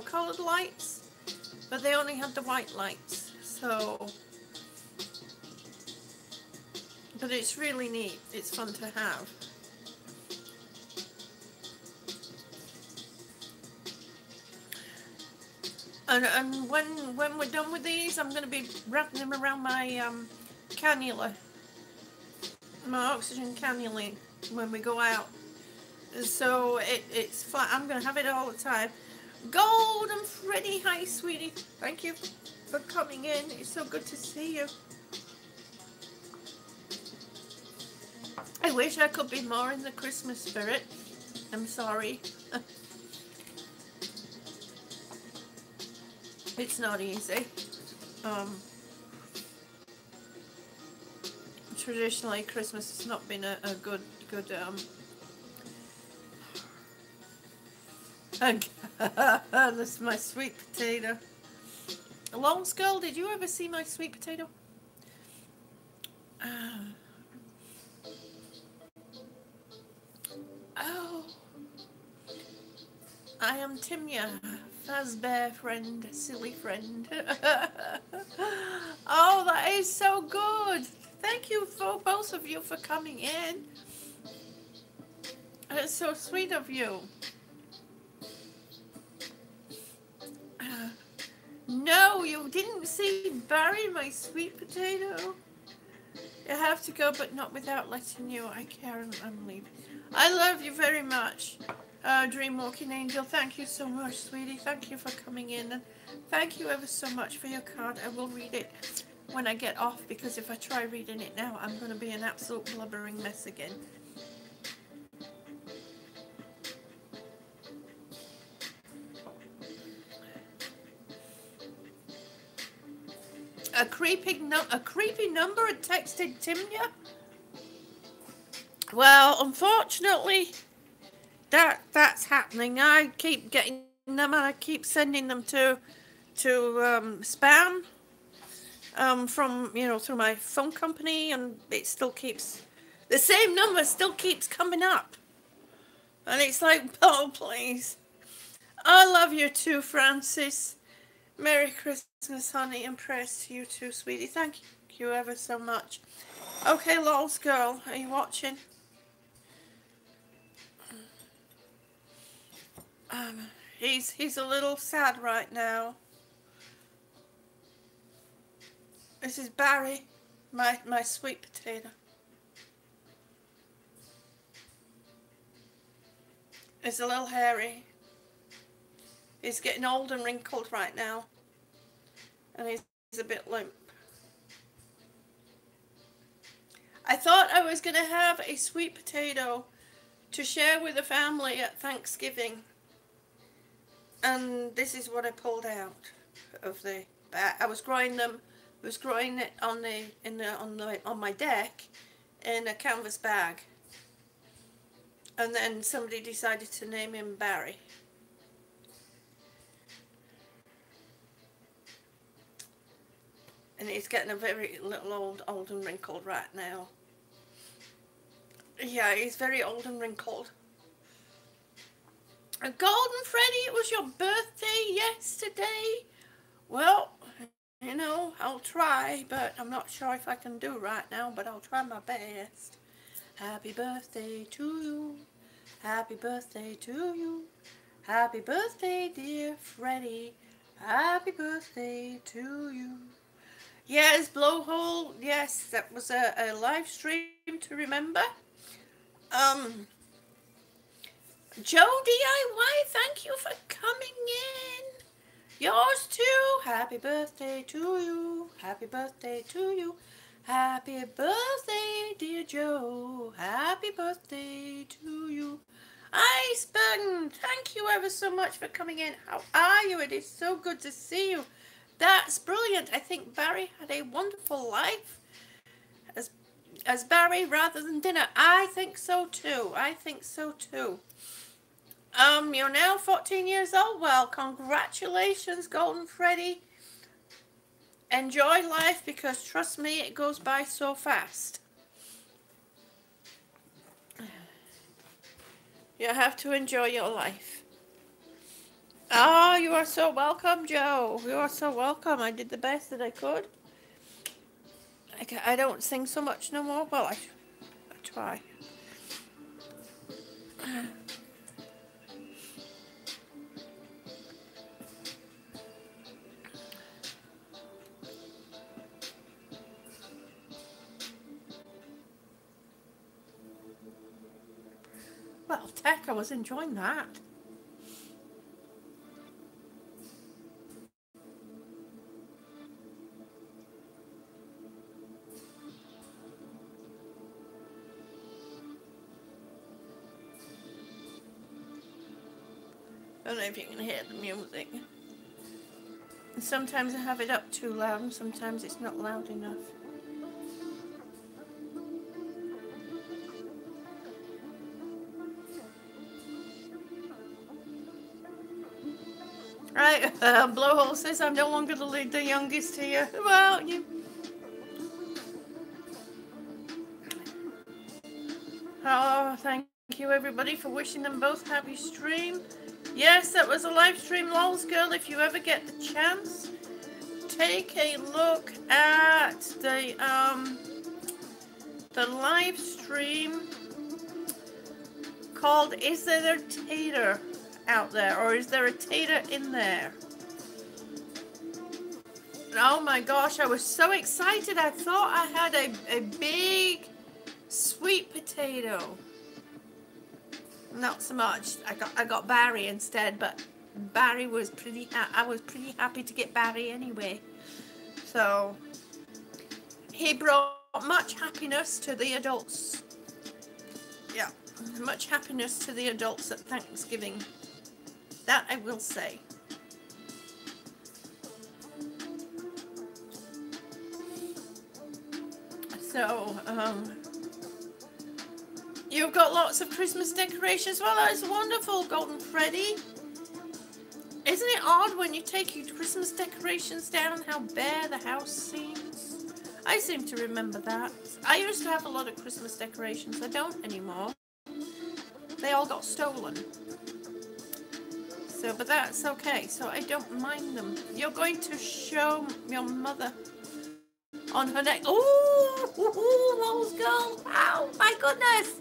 coloured lights, but they only have the white lights. So, but it's really neat. It's fun to have. And when we're done with these, I'm going to be wrapping them around my cannula, my oxygen cannula when we go out. So it's flat. I'm going to have it all the time. Golden Freddy, hi sweetie. Thank you for coming in. It's so good to see you. I wish I could be more in the Christmas spirit. I'm sorry. It's not easy. Traditionally, Christmas has not been a good this is my sweet potato. Long Skull, did you ever see my sweet potato? Oh, I am Timya, Fazbear friend, silly friend. Oh, that is so good. Thank you for both of you for coming in. It's so sweet of you. No, you didn't see Barry, my sweet potato. You have to go, but not without letting you. I care and I'm leaving. I love you very much, Dream Walking Angel. Thank you so much, sweetie. Thank you for coming in, and thank you ever so much for your card. I will read it when I get off, because if I try reading it now, I'm going to be an absolute blubbering mess again. A creepy number had texted Timya. Well, unfortunately, that's happening. I keep getting them, and I keep sending them to spam from through my phone company, and it still keeps the same number still keeps coming up, and it's like, oh please. I love you too, Francis. Merry Christmas, honey, and prayers to you too, sweetie. Thank you ever so much. Okay, lols girl, are you watching? He's a little sad right now. This is Barry, my sweet potato. He's a little hairy. He's getting old and wrinkled right now, and he's a bit limp. I thought I was going to have a sweet potato to share with the family at Thanksgiving. And this is what I pulled out of the bag. I was growing them. I was growing it on my deck in a canvas bag. And then somebody decided to name him Barry. And he's getting a very little old and wrinkled right now. Yeah, he's very old and wrinkled. Golden Freddy, it was your birthday yesterday. Well, you know, I'll try, but I'm not sure if I can do right now, but I'll try my best. Happy birthday to you. Happy birthday to you. Happy birthday, dear Freddy. Happy birthday to you. Yes, Blowhole. Yes, that was a live stream to remember. Joe DIY, thank you for coming in. Yours too. Happy birthday to you. Happy birthday to you. Happy birthday, dear Joe. Happy birthday to you. Iceberg, thank you ever so much for coming in. How are you? It is so good to see you. That's brilliant. I think Barry had a wonderful life as Barry rather than dinner. I think so too. I think so too. You're now 14 years old. Well, congratulations, Golden Freddy. Enjoy life because trust me, it goes by so fast. You have to enjoy your life. Oh, you are so welcome, Joe. You are so welcome. I did the best that I could. I don't sing so much no more. Well, I try. Well, Tech, I was enjoying that. I don't know if you can hear the music. Sometimes I have it up too loud and sometimes it's not loud enough. Right, Blowhole says I'm no longer the youngest here. Well, you... Oh, thank you everybody for wishing them both happy stream. Yes, that was a live stream, lols girl. If you ever get the chance, take a look at the live stream called Is There a Tater Out There, or Is There a Tater in There? Oh my gosh, I was so excited. I thought I had a big sweet potato. Not so much. I got Barry instead, but Barry was I was pretty happy to get Barry anyway. So he brought much happiness to the adults. Yeah, much happiness to the adults at Thanksgiving. That I will say. So, you've got lots of Christmas decorations. Well, that's wonderful, Golden Freddy. Isn't it odd when you take your Christmas decorations down how bare the house seems? I seem to remember that. I used to have a lot of Christmas decorations. I don't anymore. They all got stolen. So, but that's okay. So I don't mind them. You're going to show your mother on her neck. Ooh, those girls. Wow, my goodness.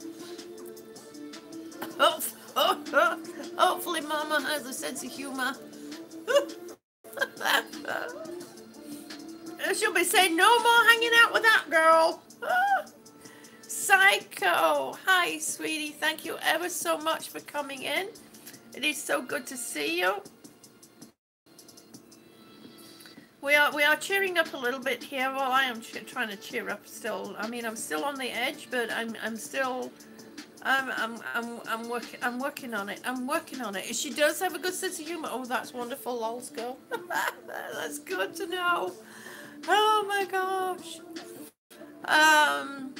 Hopefully Mama has a sense of humor. She'll be saying, no more hanging out with that girl. Psycho. Hi, sweetie. Thank you ever so much for coming in. It is so good to see you. We are cheering up a little bit here. Well, I am trying to cheer up still. I mean, I'm still on the edge, but I'm still I'm working on it. I'm working on it. She does have a good sense of humor. Oh, that's wonderful, lols girl. That's good to know. Oh my gosh. Um,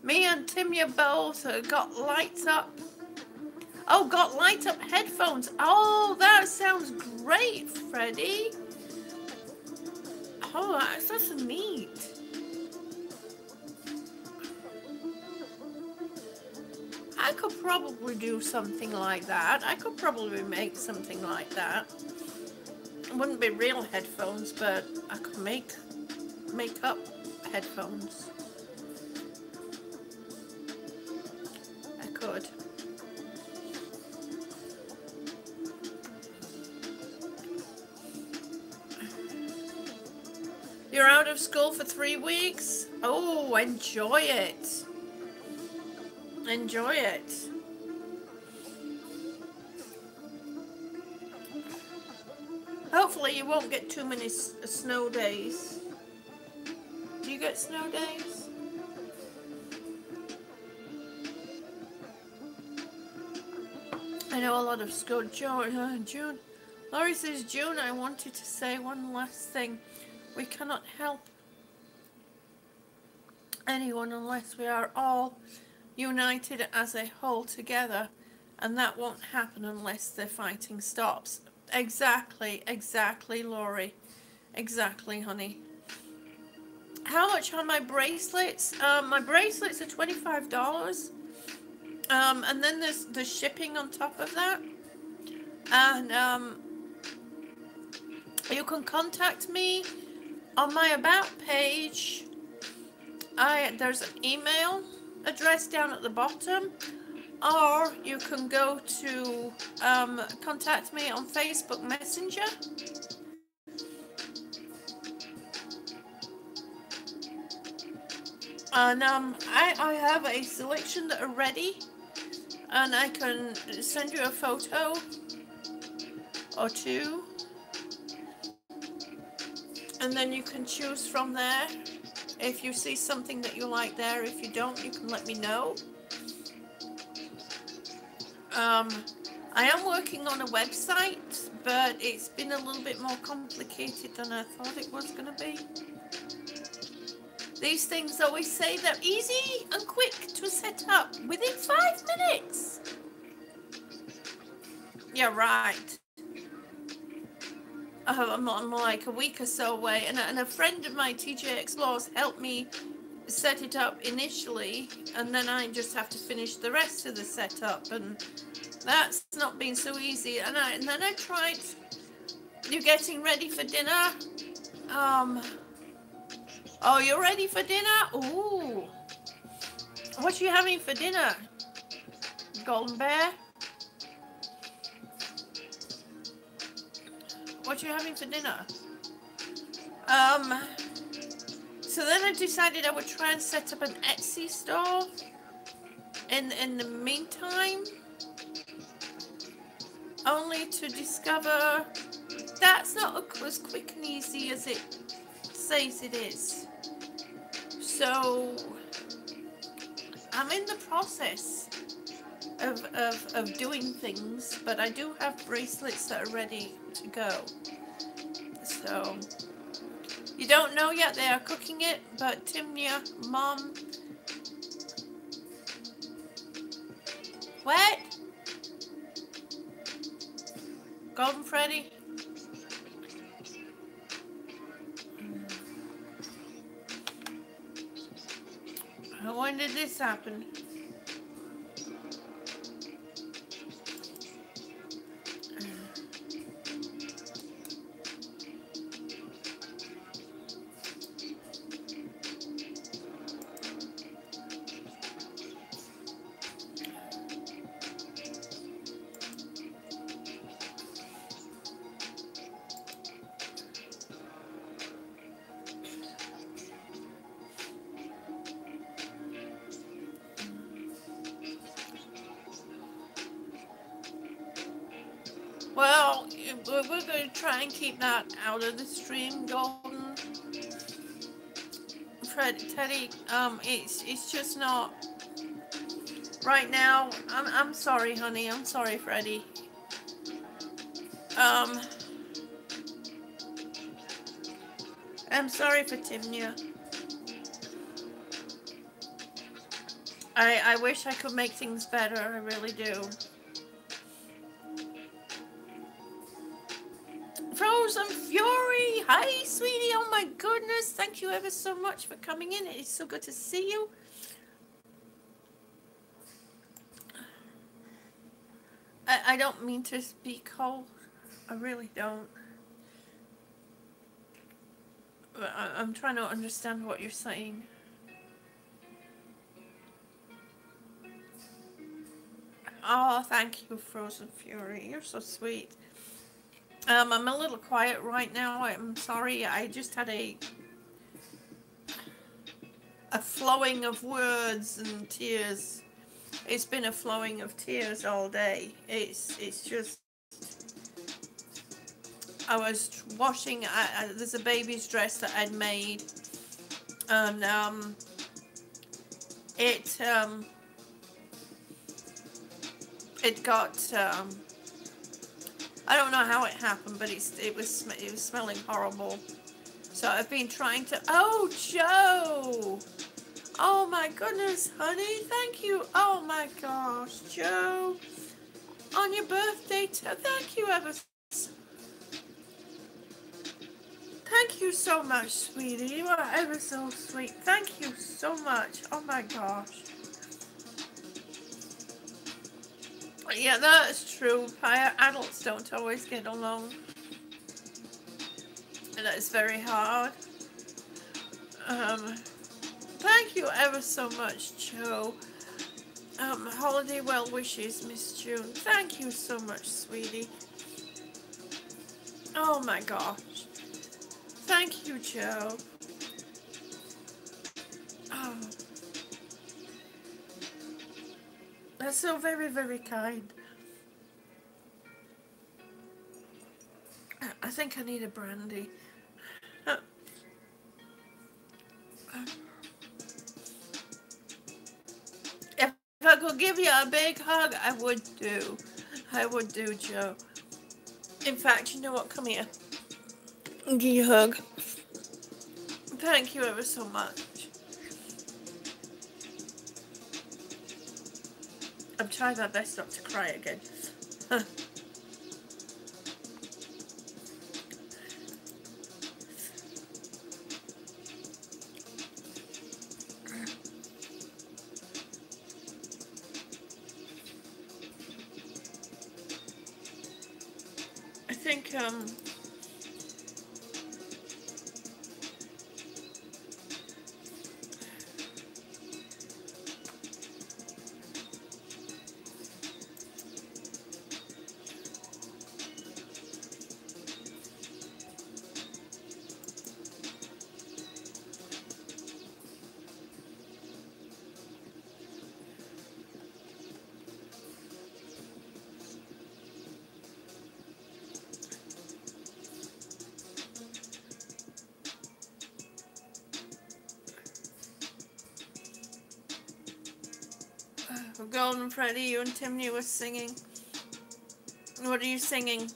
me and Timya both got lights up. Oh, got light up headphones. Oh, that sounds great, Freddie. Oh, that's neat. I could probably do something like that. I could probably make something like that. It wouldn't be real headphones, but I could make up headphones. I could. You're out of school for 3 weeks? Oh, enjoy it. Enjoy it. Hopefully you won't get too many snow days. Do you get snow days? I know a lot of school. June. Laurie says, June, I wanted to say one last thing. We cannot help anyone unless we are all united as a whole together, and that won't happen unless the fighting stops. Exactly, Laurie. Exactly, honey. How much are my bracelets? My bracelets are $25. And then there's the shipping on top of that. And you can contact me on my About page. There's an email address down at the bottom, or you can go to contact me on Facebook Messenger. And I have a selection that are ready, and I can send you a photo or two, and then you can choose from there. If you see something that you like there, if you don't, you can let me know. I am working on a website, but it's been a little bit more complicated than I thought it was going to be. These things always say they're easy and quick to set up within 5 minutes. Yeah, right. I'm like a week or so away, and a friend of mine, TJ Explores, helped me set it up initially, and then I just have to finish the rest of the setup, and that's not been so easy. And then I tried. You getting ready for dinner? Oh, you're ready for dinner? Ooh. What are you having for dinner? Golden Bear? What are you having for dinner? So then I decided I would try and set up an Etsy store in the meantime, only to discover that's not as quick and easy as it says it is. So I'm in the process of doing things, but I do have bracelets that are ready to go. So you don't know yet, they are cooking it, but Timnya, Mom. What? Golden Freddy? When did this happen? Well, we're going to try and keep that out of the stream, Golden. Teddy, it's just not. right now. I'm sorry, honey. I'm sorry, Freddie. Um, I'm sorry for Timnia. I wish I could make things better. I really do. Frozen Fury! Hi, sweetie! Oh my goodness! Thank you ever so much for coming in. It is so good to see you. I don't mean to be cold. I really don't. I'm trying to understand what you're saying. Oh, thank you, Frozen Fury. You're so sweet. I'm a little quiet right now. I'm sorry. I just had a flowing of words and tears. It's been a flowing of tears all day. It's just. I was washing. There's a baby's dress that I'd made, and it it got. I don't know how it happened, but it was smelling horrible. So I've been trying to. Oh, Joe! Oh my goodness, honey, thank you. Oh my gosh, Joe, on your birthday too. Thank you ever. Thank you so much, sweetie. You are ever so sweet. Thank you so much. Oh my gosh. Yeah, that's true. Adults don't always get along. And that is very hard. Thank you ever so much, Joe. Holiday well wishes, Miss June. Thank you so much, sweetie. Oh my gosh. Thank you, Joe. Oh, that's so very, very kind. I think I need a brandy. If I could give you a big hug, I would do. I would do, Joe. In fact, you know what? Come here. I'll give you a hug. Thank you ever so much. I'm trying my best not to cry again. I think, Golden Freddy, you and Timney were singing. What are you singing?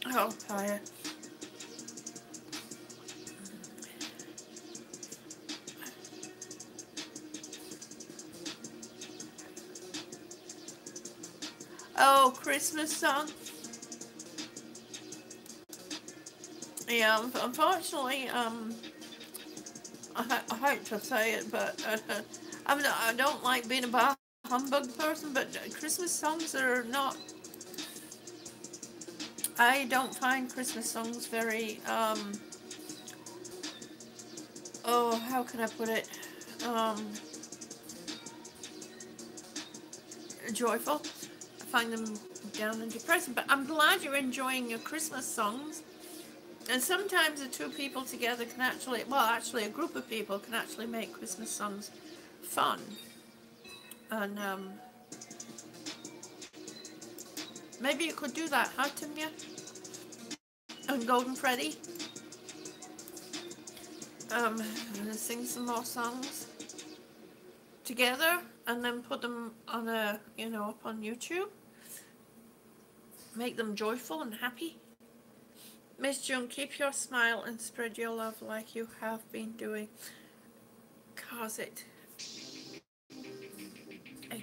Oh, fire. Oh, Christmas song? Yeah, unfortunately, I hate to say it, but I don't like being a bar humbug person, but Christmas songs are not. I don't find Christmas songs very. Oh, how can I put it? Joyful. I find them down and depressing, but I'm glad you're enjoying your Christmas songs. And sometimes the two people together can actually, well, actually a group of people can actually make Christmas songs fun. And maybe you could do that, huh, Timya? And Golden Freddy? sing some more songs together and then put them on a, up on YouTube. Make them joyful and happy. Miss June, keep your smile and spread your love like you have been doing. Cause it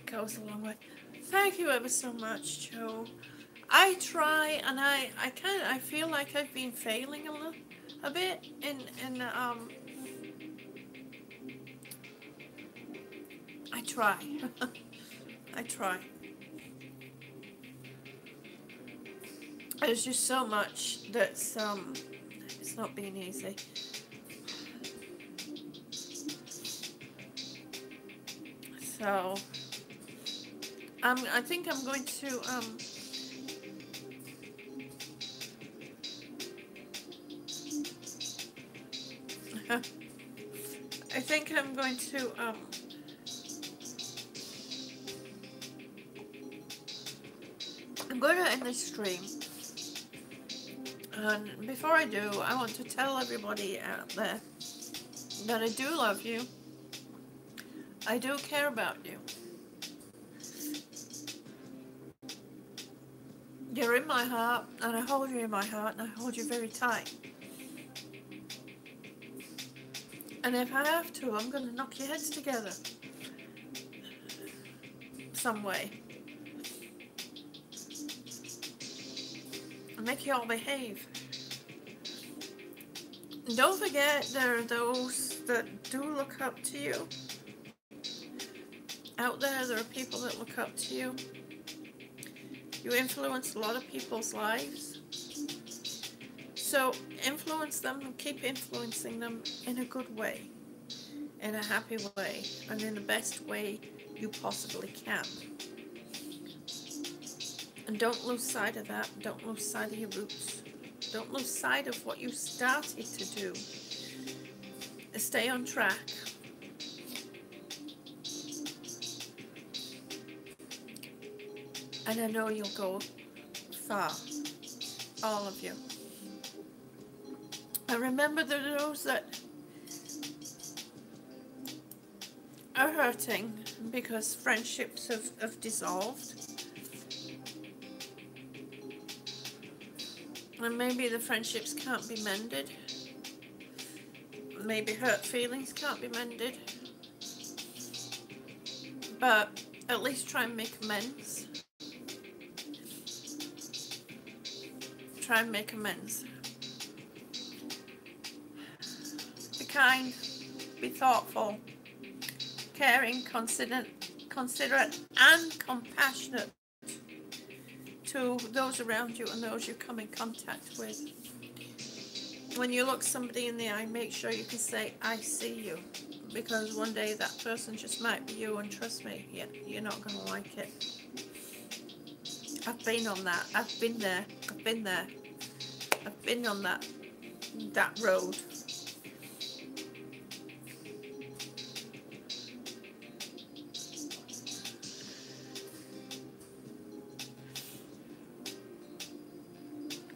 goes a long way. Thank you ever so much, Joe. I try, and I feel like I've been failing a bit in I try. I try. There's just so much that's it's not been easy. So I think I'm going to I think I'm going to I'm going to end this stream. And before I do, I want to tell everybody out there that I do love you. I do care about you. You're in my heart, and I hold you in my heart, and I hold you very tight. And if I have to, I'm going to knock your heads together. Some way. And make you all behave. And don't forget, there are those that do look up to you. Out there are people that look up to you. You influence a lot of people's lives. So influence them and keep influencing them in a good way, in a happy way, and in the best way you possibly can. And don't lose sight of that. Don't lose sight of your roots. Don't lose sight of what you started to do. Stay on track. And I know you'll go far. All of you. And remember that those that are hurting because friendships have dissolved. And maybe the friendships can't be mended. Maybe hurt feelings can't be mended. But at least try and make amends. Try and make amends. Be kind, be thoughtful, caring, considerate, and compassionate to those around you and those you come in contact with. When you look somebody in the eye, make sure you can say, I see you. Because one day that person just might be you, and trust me, you're not going to like it. I've been on that. I've been there. I've been there. I've been on that road.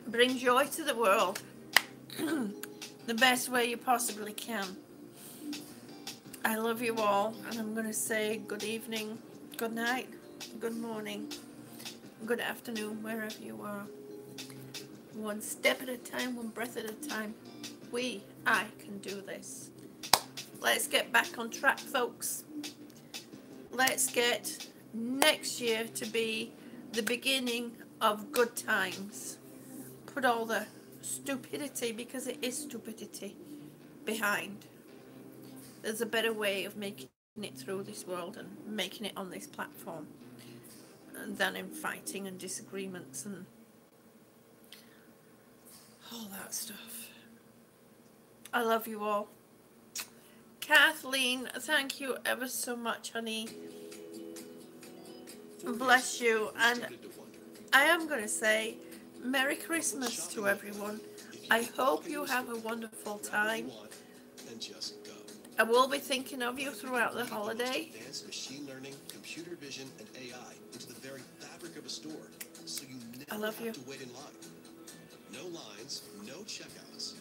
Bring joy to the world the best way you possibly can. I love you all, and I'm going to say good evening, good night, good morning, good afternoon, wherever you are. One step at a time, one breath at a time. I can do this. Let's get back on track, folks. Let's get next year to be the beginning of good times. Put all the stupidity, because it is stupidity, behind. There's a better way of making it through this world and making it on this platform than in fighting and disagreements and all that stuff. I love you all. Kathleen, thank you ever so much, honey. Bless you. And I am going to say Merry Christmas to everyone. I hope you have a wonderful time. I will be thinking of you throughout the holiday. Advanced machine learning, computer vision, and AI into the very fabric of a store, so you never have to wait in line. No lines, no checkouts.